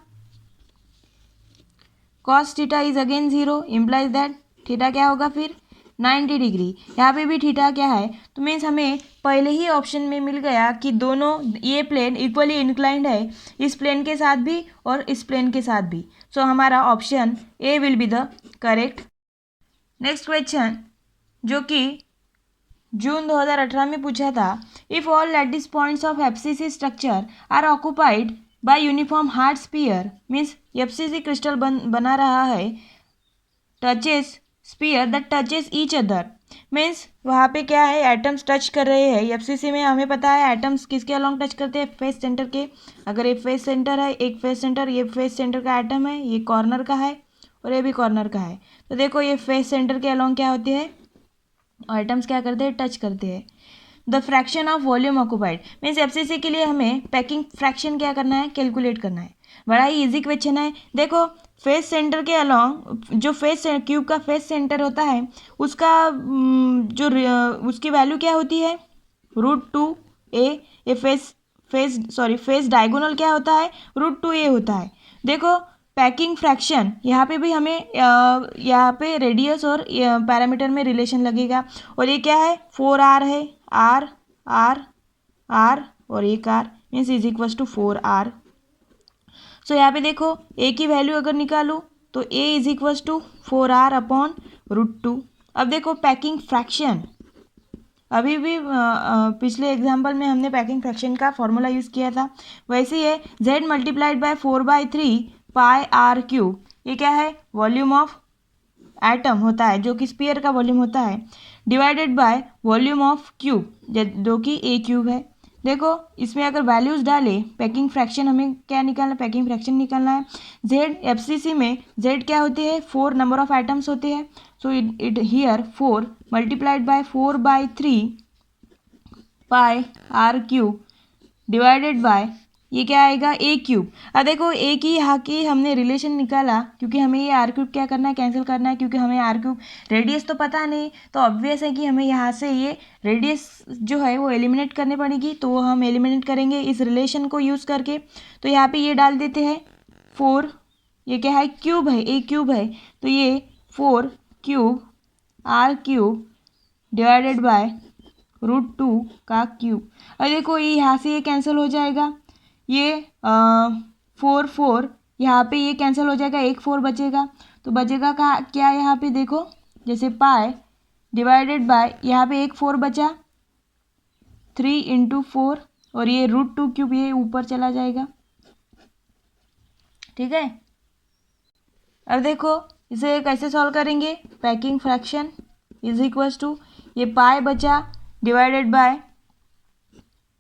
is again 0, implies that theta क्या होगा फिर, 90 डिग्री। यहाँ पे भी थीटा क्या है, तो मीन्स हमें पहले ही ऑप्शन में मिल गया कि दोनों ये प्लेन इक्वली इंक्लाइंड है, इस प्लेन के साथ भी और इस प्लेन के साथ भी। सो हमारा option A will be the correct. Next question जो कि जून 2018 में पूछा था, if all lattice points of FCC structure are occupied by uniform hard sphere, means FCC crystal बना रहा है, touches sphere that touches each other, means वहाँ पे क्या है, एटम्स टच कर रहे हैं। एफसीसी में हमें पता है एटम्स किसके अलॉन्ग टच करते हैं, फेस सेंटर के। अगर ये फेस सेंटर है, एक फेस सेंटर, ये फेस सेंटर का एटम है, ये कॉर्नर का है और ये भी कॉर्नर का है, तो देखो ये फेस सेंटर के अलॉन्ग क्या होती है, आइटम्स क्या करते हैं, टच करते हैं। The fraction of volume occupied, means FCC के लिए हमें पैकिंग फ्रैक्शन क्या करना है, कैलकुलेट करना है। बड़ा ही इजी क्वेश्चन है। देखो फेस सेंटर के अलॉन्ग जो फेस क्यूब का फेस सेंटर होता है, उसका उसकी वैल्यू क्या होती है, √2a। ये फेस डायगोनल क्या होता है, √2a होता है। देखो पैकिंग फ्रैक्शन, यहाँ पे भी हमें यहाँ पे रेडियस और पैरामीटर में रिलेशन लगेगा, और ये क्या है, 4r है, r r r और एक r means is equal to 4r। सो यहाँ पे देखो a की वैल्यू अगर निकालूँ तो a is equal to 4r upon √2। अब देखो पैकिंग फ्रैक्शन, अभी भी पिछले एग्जाम्पल में हमने पैकिंग फ्रैक्शन का फॉर्मूला यूज़ किया था, वैसे ही z multiplied by 4/3 pi r cube, ये क्या है, वॉल्यूम ऑफ एटम होता है, जो कि स्फीयर का वॉल्यूम होता है, divided by volume of cube, जो कि a क्यूब है। देखो इसमें अगर वैल्यूज डालें, पैकिंग फ्रैक्शन हमें क्या निकालना, पैकिंग फ्रैक्शन निकालना है। z एफसीसी में z क्या होती है, 4 नंबर ऑफ एटम्स होते हैं, so it here 4 multiplied by 4/3 pi r cube divided by, ये क्या आएगा, a क्यूब। अब देखो a की यहाँ की हमने रिलेशन निकाला, क्योंकि हमें ये आर क्यूब क्या करना है, कैंसिल करना है, क्योंकि हमें आर क्यूब रेडियस तो पता नहीं, तो ऑब्वियस है कि हमें यहाँ से ये रेडियस जो है वो एलिमिनेट करनी पड़ेगी, तो वो हम एलिमिनेट करेंगे इस रिलेशन को यूज़ करके। तो यहाँ पे ये डाल देते हैं 4, ये क्या है, क्यूब है, a क्यूब है, तो ये 4 cube r cube divided by √2 का क्यूब। और देखो ये यहाँ से ये कैंसिल हो जाएगा, ये 4 यहाँ पे ये कैंसिल हो जाएगा, एक 4 बचेगा, तो बचेगा का क्या, यहाँ पे देखो जैसे पाई डिवाइडेड बाय, यहाँ पे एक 4 बचा, 3 × 4 और ये √2 क्यूब ये ऊपर चला जाएगा, ठीक है। अब देखो इसे कैसे सॉल्व करेंगे, packing fraction is equal to, ये पाई बचा डिवाइडेड बाय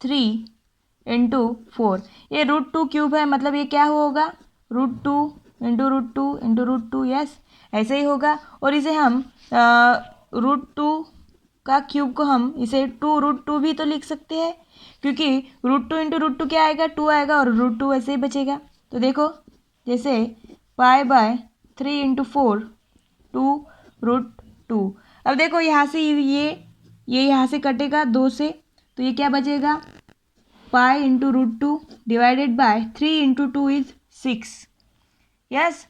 3 × 4, ये √2 क्यूब है, मतलब ये क्या होगा, √2 × √2 × √2, यस ऐसे ही होगा। और इसे हम √2 का क्यूब को हम इसे 2√2 भी तो लिख सकते हैं, क्योंकि √2 इंटू √2 क्या आएगा, 2 आएगा, और √2 ऐसे ही बचेगा। तो देखो जैसे π/3 इंटू 4 2√2। अब देखो यहाँ से ये यहाँ से कटेगा 2 से, तो ये क्या बचेगा, pi into √2 divided by 3 into 2 is 6। Yes,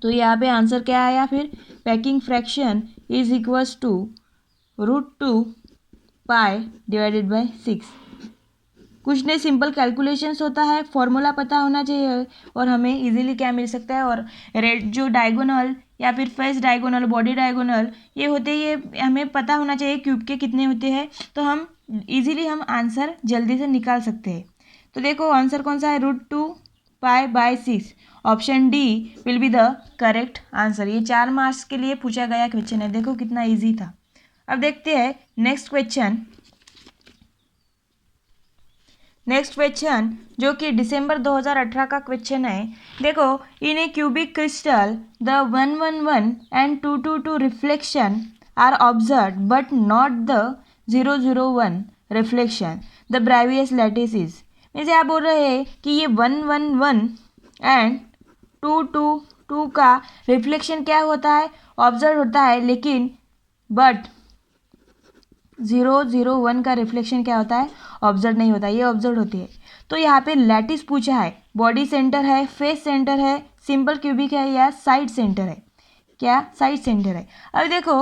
तो यहाँ पे आंसर क्या आया फिर, packing fraction is equals to √2 pi divided by 6। कुछ नहीं, सिंपल कैलकुलेशंस होता है, फॉर्मूला पता होना चाहिए और हमें इजीली क्या मिल सकता है। और रेड जो डायगोनल या फिर फेस डायगोनल, बॉडी डायगोनल ये होते हैं, ये हमें पता होना चाहिए क्यूब के कितने होते हैं, तो हम इजीली हम आंसर जल्दी से निकाल सकते हैं। तो देखो आंसर कौन सा है, √2 pi by 6। Option D will be the correct answer. ये 4 मार्क्स के लिए पूछा गया क्वेश्चन है, देखो कितना ईजी था। अब देखते हैं नेक्स्ट क्वेश्चन। नेक्स्ट क्वेश्चन जो कि दिसंबर 2018 का क्वेश्चन है। देखो, in a cubic crystal the 111 and 222 reflection are observe but not the 001 reflection the Bravais lattice is. Means यहाँ बोल रहे हैं कि ये 111 एंड 222 का रिफ्लेक्शन क्या होता है, ऑब्जर्व होता है, लेकिन बट 001 का रिफ्लेक्शन क्या होता है, ऑब्जर्व नहीं होता, ये ऑब्जर्व होती है। तो यहाँ पे लैटिस पूछा है, बॉडी सेंटर है, फेस सेंटर है, सिंपल क्यूबिक है या साइड सेंटर है, क्या साइड सेंटर है। अब देखो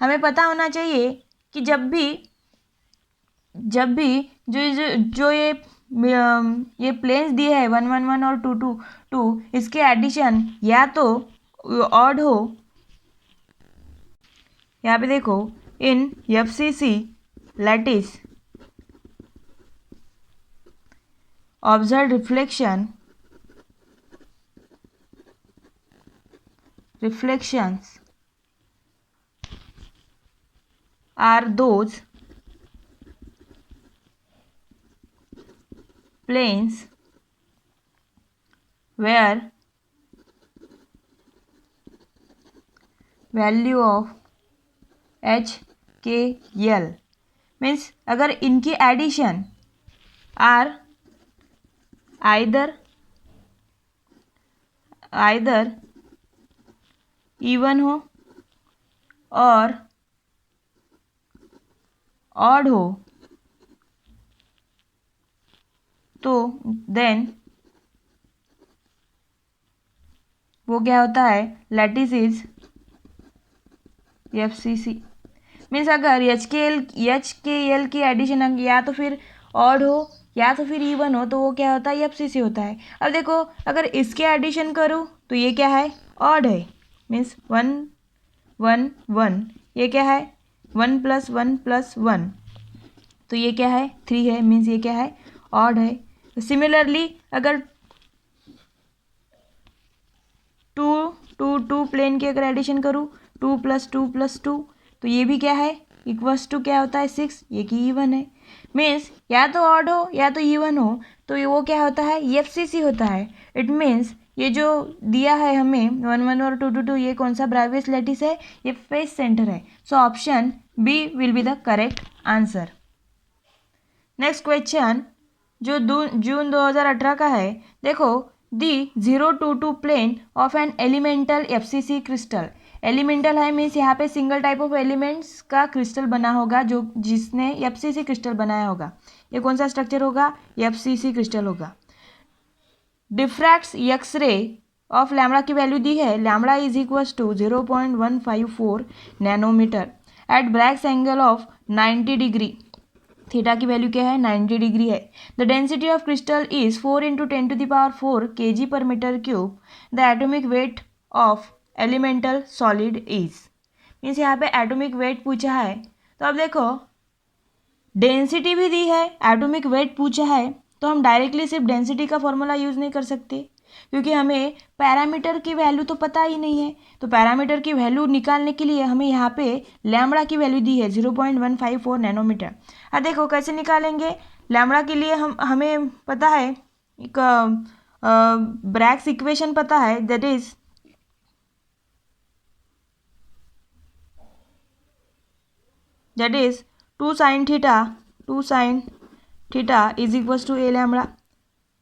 हमें पता होना चाहिए कि जब भी जो ये प्लेन्स दिए है 111 और 222, इसके एडिशन या तो ऑड हो, यहाँ पे देखो इन FCC lattice observed reflections are those planes where value of HKL means अगर इनकी एडिशन आर आइदर इवन हो और ऑड हो, तो देन वो क्या होता है, लैटिस इज FCC। मीन्स अगर HKL की एडिशन या तो फिर ऑड हो या तो फिर इवन हो, तो वो क्या होता है, FCC होता है। अब देखो अगर इसके एडिशन करूँ तो ये क्या है, ऑड है, मीन्स 1 1 1, ये क्या है 1 + 1 + 1, तो ये क्या है 3 है, मीन्स ये क्या है, ऑड है। सिमिलरली अगर 2 प्लेन की अगर एडिशन करूँ 2 + 2 + 2, तो ये भी क्या है, इक्वल्स टू क्या होता है 6, ये की इवन है। मीन्स या तो ऑड हो या तो इवन हो, तो ये वो क्या होता है, FCC होता है। इट मीन्स ये जो दिया है हमें 111 और 222, ये कौन सा ब्रेवियस लैटिस है, ये फेस सेंटर है। So option B will be the correct answer. Next question जो जून 2018 का है। देखो, the 022 plane of an elemental FCC crystal. Elemental है मीन्स यहाँ पे सिंगल टाइप ऑफ एलिमेंट्स का क्रिस्टल बना होगा, जो जिसने FCC क्रिस्टल बनाया होगा। ये कौन सा स्ट्रक्चर होगा, FCC क्रिस्टल होगा। डिफ्रैक्ट्स एक्स-रे ऑफ लैम्बडा की वैल्यू दी है, lambda is equals to 0.154 nanometre at Bragg's angle of 90 degree. Theta की वैल्यू क्या है, 90 डिग्री है। The density of crystal is 4 × 10⁴ kg/m³। The atomic weight of elemental solid is. Means यहाँ पे atomic weight पूछा है, तो अब देखो डेंसिटी भी दी है, एटॉमिक वेट पूछा है, तो हम डायरेक्टली सिर्फ डेंसिटी का फॉर्मूला यूज़ नहीं कर सकते, क्योंकि हमें पैरामीटर की वैल्यू तो पता ही नहीं है। तो पैरामीटर की वैल्यू निकालने के लिए हमें यहाँ पे लैम्बडा की वैल्यू दी है 0.154 नैनोमीटर। अब देखो कैसे निकालेंगे, लैम्बडा के लिए हमें पता है एक ब्रैग्स इक्वेशन पता है, that is that is 2 sin theta is equals to a lambda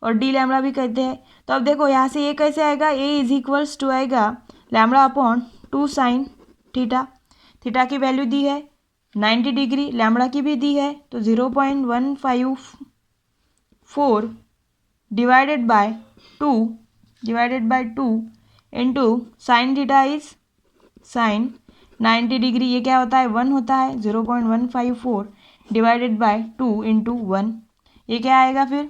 और डी लैम्बडा भी कहते हैं। तो अब देखो यहाँ से ये कैसे आएगा, ए इज इक्वल्स टू आएगा lambda upon 2 sin theta. Theta की वैल्यू दी है 90 डिग्री, लैम्बडा की भी दी है, तो 0.154 divided by two into sine theta is sine 90 degree, ये क्या होता है 1 होता है, 0.154 डिवाइडेड बाय 2 इंटू 1, ये क्या आएगा फिर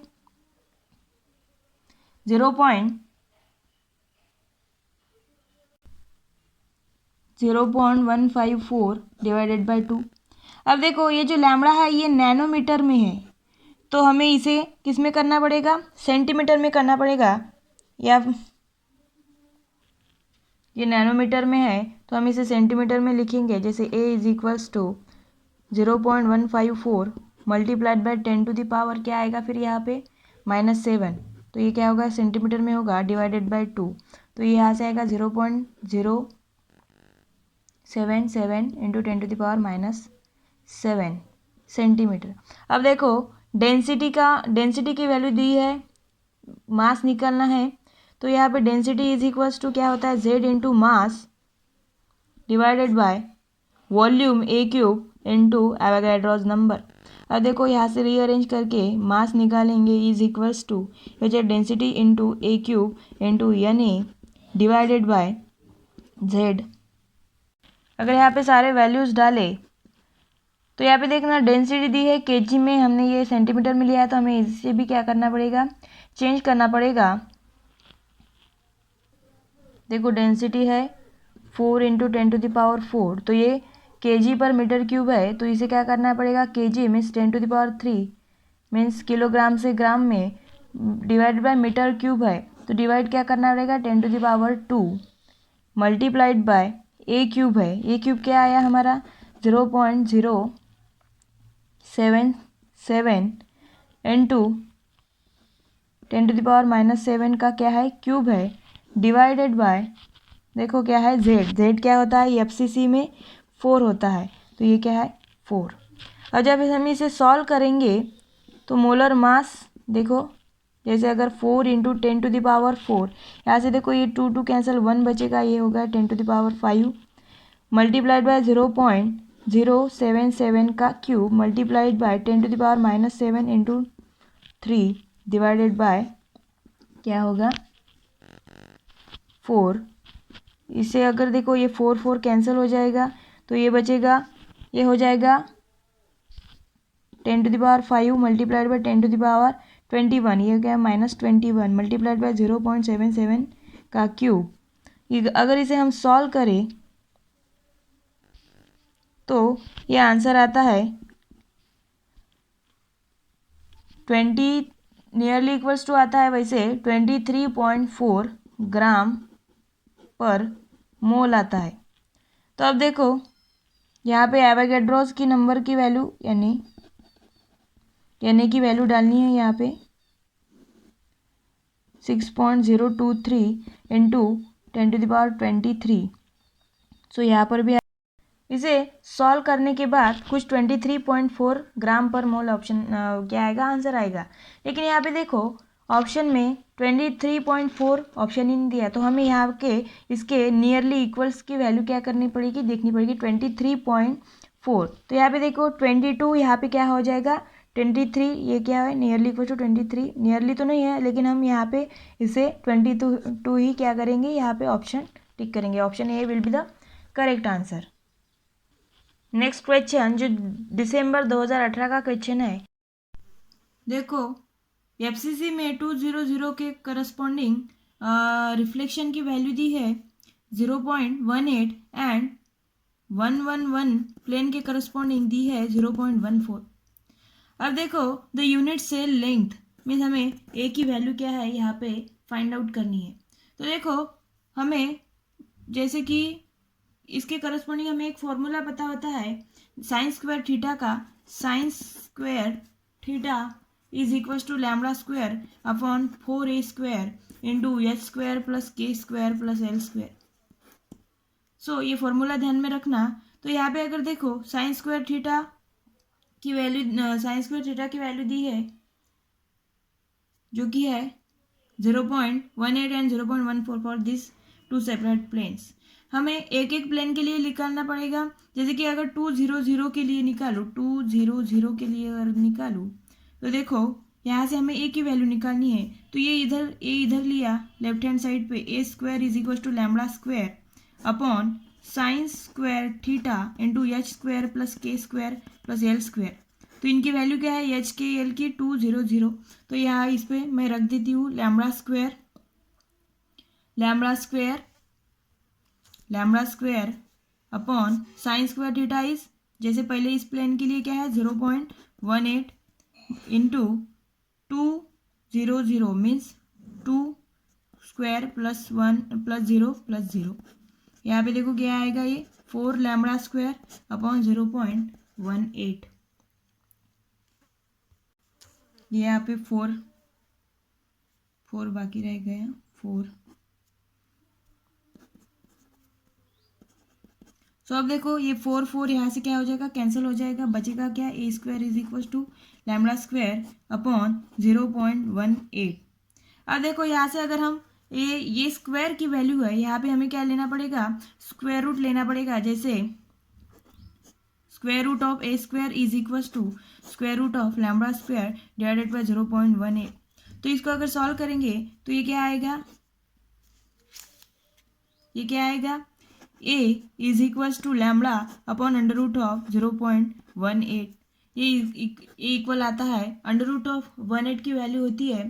0.154 डिवाइडेड बाय 2। अब देखो ये जो लैम्बडा है ये नैनोमीटर में है, तो हमें इसे किस में करना पड़ेगा, सेंटीमीटर में करना पड़ेगा, या ये नैनोमीटर में है तो हम इसे सेंटीमीटर में लिखेंगे। जैसे a is equals to 0.154 multiplied by 10⁻, क्या आएगा फिर यहाँ पे -7, तो ये क्या होगा सेंटीमीटर में होगा, डिवाइडेड बाय 2, तो ये यहाँ से आएगा 0.077 इंटू 10⁻⁻7 सेंटीमीटर। अब देखो डेंसिटी की वैल्यू दी है, मास निकालना है, तो यहाँ पे डेंसिटी इज इक्वल्स टू क्या होता है z into mass divided by volume a cube into Avogadro's number. अब देखो यहाँ से रीअरेंज करके मास निकालेंगे is equals to density into A cube into N A divided by z। अगर यहाँ पे सारे वैल्यूज़ डाले तो यहाँ पे देखना डेंसिटी दी है केजी में, हमने ये सेंटीमीटर में लिया है, तो हमें इसे भी क्या करना पड़ेगा, चेंज करना पड़ेगा। देखो डेंसिटी है 4 इंटू 10⁻⁴, तो ये केजी पर मीटर क्यूब है, तो इसे क्या करना पड़ेगा, केजी मीन्स 10⁻³ मीन्स किलोग्राम से ग्राम में, डिवाइड बाय मीटर क्यूब है, तो डिवाइड क्या करना पड़ेगा 10⁻² मल्टीप्लाइड बाय ए क्यूब है, ए क्यूब क्या आया हमारा 0.077 इंटू 10⁻⁻7 का क्या है क्यूब है, डिवाइडेड बाय देखो क्या है z क्या होता है एफसीसी में 4 होता है, तो ये क्या है 4। और जब हम इसे सॉल्व करेंगे तो मोलर मास देखो, जैसे अगर 4 इंटू 10⁻⁴, यहाँ से देखो ये 2 कैंसिल 1 बचेगा, ये होगा 10⁻⁵ मल्टीप्लाइड बाय 0.077 का cube multiplied bye 10⁻⁻7 into 3 divided by क्या होगा 4। इसे अगर देखो ये 4 कैंसिल हो जाएगा, तो ये बचेगा, ये हो जाएगा 10⁵ मल्टीप्लाइड बाय 10⁻21, ये क्या है -21 मल्टीप्लाइड बाय 0.77 का क्यूब। अगर इसे हम सॉल्व करें तो ये आंसर आता है 20 नियरली इक्वल्स टू आता है वैसे 23.4 ग्राम पर मोल आता है। तो अब देखो यहाँ पे एवोगैड्रोस की नंबर की वैल्यू यानी की वैल्यू डालनी है, यहाँ पे 6.023 इंटू 10⁻23। सो यहाँ पर भी इसे सॉल्व करने के बाद कुछ 23.4 ग्राम पर मोल ऑप्शन क्या आएगा आंसर आएगा। लेकिन यहाँ पे देखो ऑप्शन में 23.4 ऑप्शन ही नहीं दिया, तो हमें यहाँ के इसके नियरली इक्वल्स की वैल्यू क्या करनी पड़ेगी, देखनी पड़ेगी 23.4। तो यहाँ पे देखो 22 यहाँ पे क्या हो जाएगा 23, ये क्या है नियरली इक्वल टू 23, नियरली तो नहीं है लेकिन हम यहाँ पे इसे 22 ही क्या करेंगे, यहाँ पे ऑप्शन टिक करेंगे, option A will be the correct answer. Next question जो दिसंबर 2018 का क्वेश्चन है, देखो एफसीसी में 200 के करस्पॉन्डिंग रिफ्लेक्शन की वैल्यू दी है 0.18 एंड 111 प्लेन के करस्पॉन्डिंग दी है 0.14। अब देखो the unit cell length means हमें ए की वैल्यू क्या है यहाँ पे फाइंड आउट करनी है। तो देखो हमें जैसे कि इसके करस्पॉन्डिंग हमें एक फॉर्मूला पता होता है साइन स्क्वायर थीटा का, sine square theta is equals to lambda square upon 4a² into H square plus के square plus L square. So ये फॉर्मूला ध्यान में रखना। तो यहाँ पे अगर देखो साइन स्क्वायर थीटा की वैल्यू दी है जो कि है 0.18 and 0.14 for this two separate planes. हमें एक एक प्लेन के लिए निकालना पड़ेगा। जैसे कि अगर 200 के लिए निकालूँ, 200 के लिए अगर निकालूँ तो देखो यहाँ से हमें ए की वैल्यू निकालनी है। तो ये इधर लिया लेफ्ट हैंड साइड पे, A square is equal to lambda square upon sine square theta into H square plus के स्क्वायर प्लस एल स्क्वायर। तो इनकी वैल्यू क्या है, एच के एल की 200। तो यहाँ इस पे मैं रख देती हूँ lambda square upon sine square theta is, जैसे पहले इस प्लेन के लिए क्या है 0.18 into 200 means 2 square plus 1 plus 0। यहाँ पे देखो क्या आएगा, ये 4 लैम्बडा स्क्वायर अपॉन 0.18। ये यहाँ पे 4 बाकी रह गया 4। सो अब देखो ये 4 यहाँ से क्या हो जाएगा, कैंसिल हो जाएगा, बचेगा क्या, A square is equal to lambda square upon 0.18। अब देखो यहाँ से अगर हम ये स्क्वायर की वैल्यू है, यहाँ पे हमें क्या लेना पड़ेगा, स्क्वायर रूट लेना पड़ेगा। जैसे square root of a square is equal to square root of lambda square divided by 0.18। तो इसको अगर सॉल्व करेंगे तो ये क्या आएगा, ए is equals to lambda upon under root of 0.18। ये इक्वल आता है, अंडर रूट ऑफ 18 की वैल्यू होती है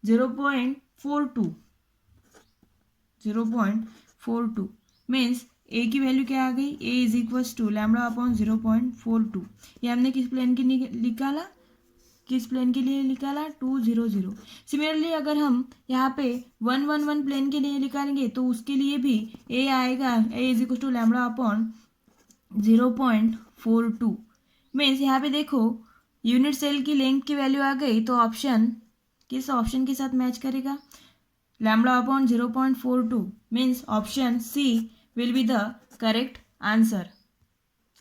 0.42 मीन्स ए की वैल्यू क्या आ गई, A is equals to lambda upon 0.42। ये हमने किस प्लेन के लिए निकाला 200। सिमिलरली अगर हम यहाँ पे 111 प्लेन के लिए निकालेंगे तो उसके लिए भी ए आएगा, ए is equal to lambda upon 0.42 means यहाँ पे देखो यूनिट सेल की लेंथ की वैल्यू आ गई। तो ऑप्शन किस ऑप्शन के साथ मैच करेगा, lambda upon 0.42 means option C will be the correct answer.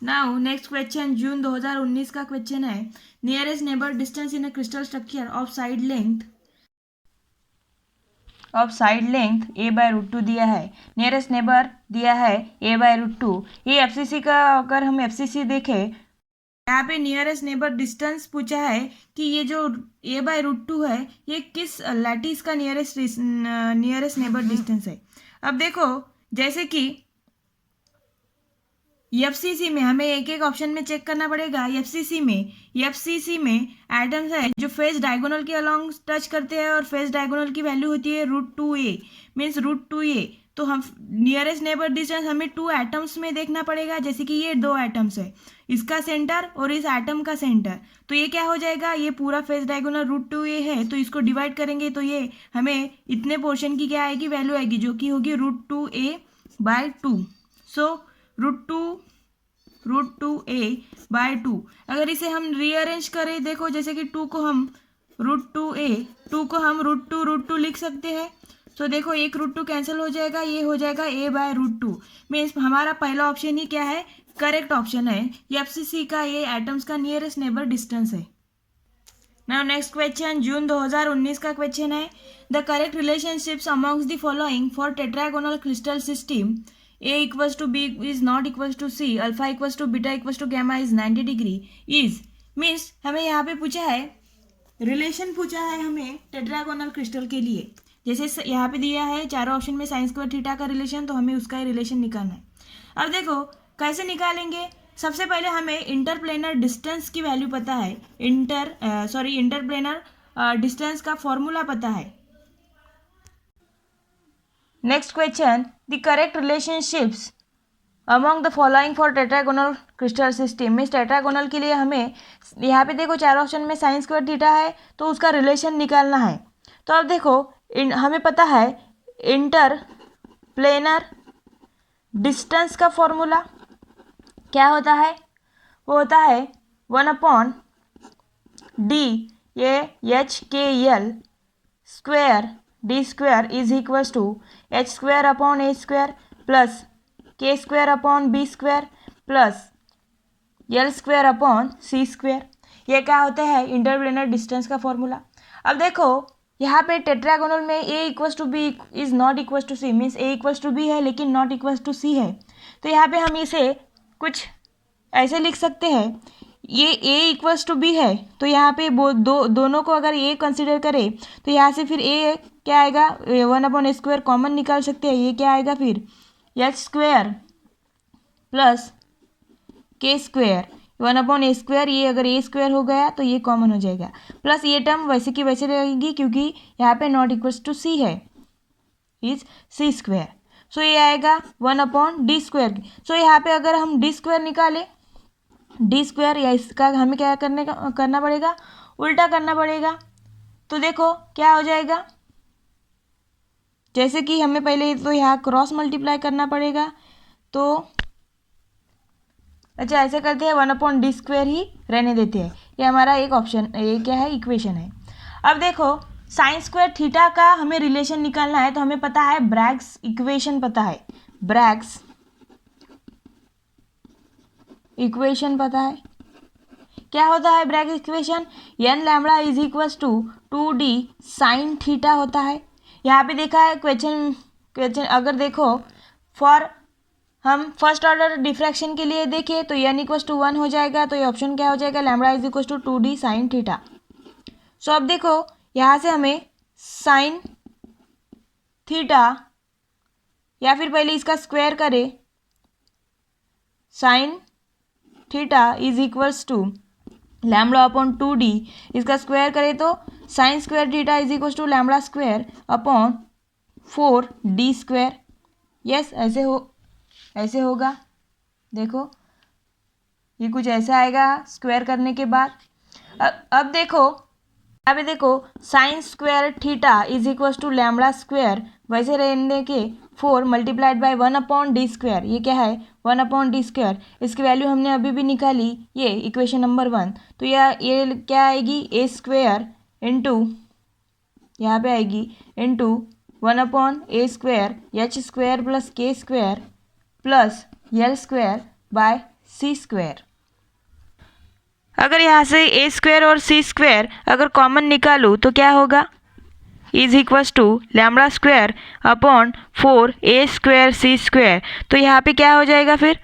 Now next question June 2019 का क्वेश्चन है, nearest neighbour distance in a crystal structure of side length a/√2 दिया है, नियरेस्ट नेबर दिया है a/√2। ये एफसीसी का अगर हम एफसीसी देखें, यहाँ पे नियरेस्ट नेबर डिस्टेंस पूछा है कि ये जो a/√2 है ये किस लैटिस का नियरेस्ट नेबर डिस्टेंस है। अब देखो जैसे कि एफसीसी में हमें एक एक ऑप्शन में चेक करना पड़ेगा। एफसीसी में एटम्स है जो फेस डायगोनल के अलोंग टच करते हैं और फेस डायगोनल की वैल्यू होती है √2a मीन्स √2a। तो हम नियरेस्ट नेबर डिस्टेंस हमें 2 एटम्स में देखना पड़ेगा। जैसे कि ये 2 एटम्स है, इसका सेंटर और इस एटम का सेंटर। तो ये क्या हो जाएगा, ये पूरा फेस डायगोनल √2a है, तो इसको डिवाइड करेंगे तो ये हमें इतने पोर्शन की क्या आएगी, वैल्यू आएगी, जो कि होगी √2a/2। सो √2a/2। अगर इसे हम रीअरेंज करें, देखो जैसे कि 2 को हम √2 लिख सकते हैं। तो देखो एक √2 कैंसिल हो जाएगा, ये हो जाएगा a/√2 मीन्स हमारा पहला ऑप्शन ही क्या है, करेक्ट ऑप्शन है। एफसीसी का ये एटम्स का नियरेस्ट नेबर डिस्टेंस है। नाउ नेक्स्ट क्वेश्चन जून 2019 का क्वेश्चन है, the correct relationships amongst the following for tetragonal crystal system A equals to B is not equals to C, alpha equals to beta equals to gamma is 90 degree is means हमें यहाँ पे पूछा है, relation पूछा है हमें tetragonal crystal के लिए। जैसे यहाँ पे दिया है चारों ऑप्शन में साइन स्क्वायर थीटा का रिलेशन, तो हमें उसका ही रिलेशन निकालना है। अब देखो कैसे निकालेंगे, सबसे पहले हमें इंटरप्लेनर डिस्टेंस की वैल्यू पता है, इंटरप्लेनर डिस्टेंस का फॉर्मूला पता है। Next question, the correct relationships among the following for tetragonal crystal system means tetragonal के लिए हमें यहाँ पे देखो चार ऑप्शन में साइन स्क्वायर थीटा है, तो उसका रिलेशन निकालना है। तो अब देखो हमें पता है इंटर प्लेनर डिस्टेंस का फॉर्मूला क्या होता है, वो होता है 1/d ये HKL square d square is equals to h² upon a² plus k² upon b² plus L square upon c square. ये क्या होता है, इंटरप्लेनर डिस्टेंस का फॉर्मूला। अब देखो यहाँ पे टेट्रागोनल में a equals to b is not equals to c, means a equals to b है लेकिन नॉट इक्वल्स टू सी है। तो यहाँ पे हम इसे कुछ ऐसे लिख सकते हैं, ये ए इक्वल्स टू बी है तो यहाँ पे दोनों को अगर ए कंसिडर करें तो यहाँ से फिर ए क्या आएगा, 1/स्क्वायर कॉमन निकाल सकते हैं। ये क्या आएगा फिर एच स्क्वायर प्लस के स्क्वायर, 1/स्क्वायर, ये अगर ए स्क्वायर हो गया तो ये कॉमन हो जाएगा, प्लस ये टर्म वैसे की वैसे रहेगी क्योंकि यहाँ पे नॉट इक्वल्स टू सी है, इज सी स्क्वायर। सो ये आएगा 1/डी स्क्वायर। सो यहाँ पे अगर हम डी स्क्वायर निकालें, डी स्क्वायर या इसका हमें क्या करना पड़ेगा, उल्टा करना पड़ेगा। तो देखो क्या हो जाएगा, जैसे कि हमें पहले तो यहाँ क्रॉस मल्टीप्लाई करना पड़ेगा, तो अच्छा ऐसे करते हैं 1/डी स्क्वायर ही रहने देते हैं। ये हमारा एक ऑप्शन, ये क्या है, इक्वेशन है। अब देखो साइन स्क्वायर थीटा का हमें रिलेशन निकालना है, तो हमें पता है ब्रैग्स इक्वेशन पता है, ब्रैग्स इक्वेशन पता है। क्या होता है Bragg's equation, n lambda is equals to 2d sine theta होता है। यहाँ पे देखा है क्वेश्चन अगर देखो फॉर हम फर्स्ट ऑर्डर डिफ्रैक्शन के लिए देखें तो एन इक्वल्स टू 1 हो जाएगा, तो ये ऑप्शन क्या हो जाएगा, lambda is equals to 2d sine theta. So अब देखो यहाँ से हमें साइन थीटा, या फिर पहले इसका स्क्वायर करें, sine theta is equals to lambda upon 2d, इसका स्क्वायर करें तो sine square theta is equals to lambda square upon 4d square. Yes ऐसे होगा, देखो ये कुछ ऐसा आएगा स्क्वायर करने के बाद। अब देखो यहाँ पे देखो sine square theta is equals to lambda square, वैसे रहने के 4 मल्टीप्लाइड बाय 1/डी स्क्वायर। ये क्या है, 1/डी स्क्वायर, इसकी वैल्यू हमने अभी भी निकाली, ये इक्वेशन नंबर 1। तो ये क्या आएगी, ए स्क्वायर इंटू यहाँ पे आएगी इंटू 1/ए स्क्वायर एच स्क्वायर प्लस के square plus L square by c square. अगर यहाँ से ए स्क्वायर और सी स्क्वायर अगर कॉमन निकालूँ तो क्या होगा, is equals to lambda square upon 4a square c square. तो यहाँ पे क्या हो जाएगा, फिर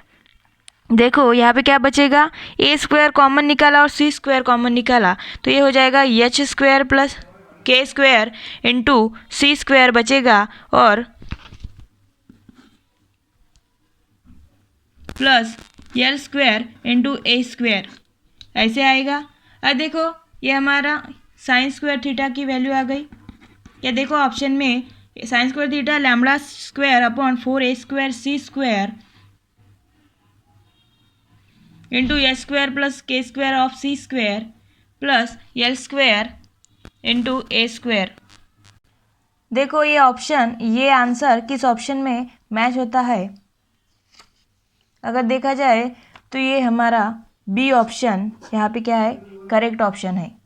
देखो यहाँ पे क्या बचेगा, ए स्क्वायर कॉमन निकाला और सी स्क्वायर कॉमन निकाला, तो ये हो जाएगा एच स्क्वायर प्लस के स्क्वायर इंटू सी स्क्वायर बचेगा और plus L square into a square, ऐसे आएगा। अब देखो ये हमारा साइन स्क्वायर थीटा की वैल्यू आ गई। या देखो ऑप्शन में sine square theta lambda square upon 4a square c square into s square plus के square of c square plus L square into a square. देखो ये ऑप्शन, ये आंसर किस ऑप्शन में मैच होता है, अगर देखा जाए तो ये हमारा बी ऑप्शन यहाँ पे क्या है, करेक्ट ऑप्शन है।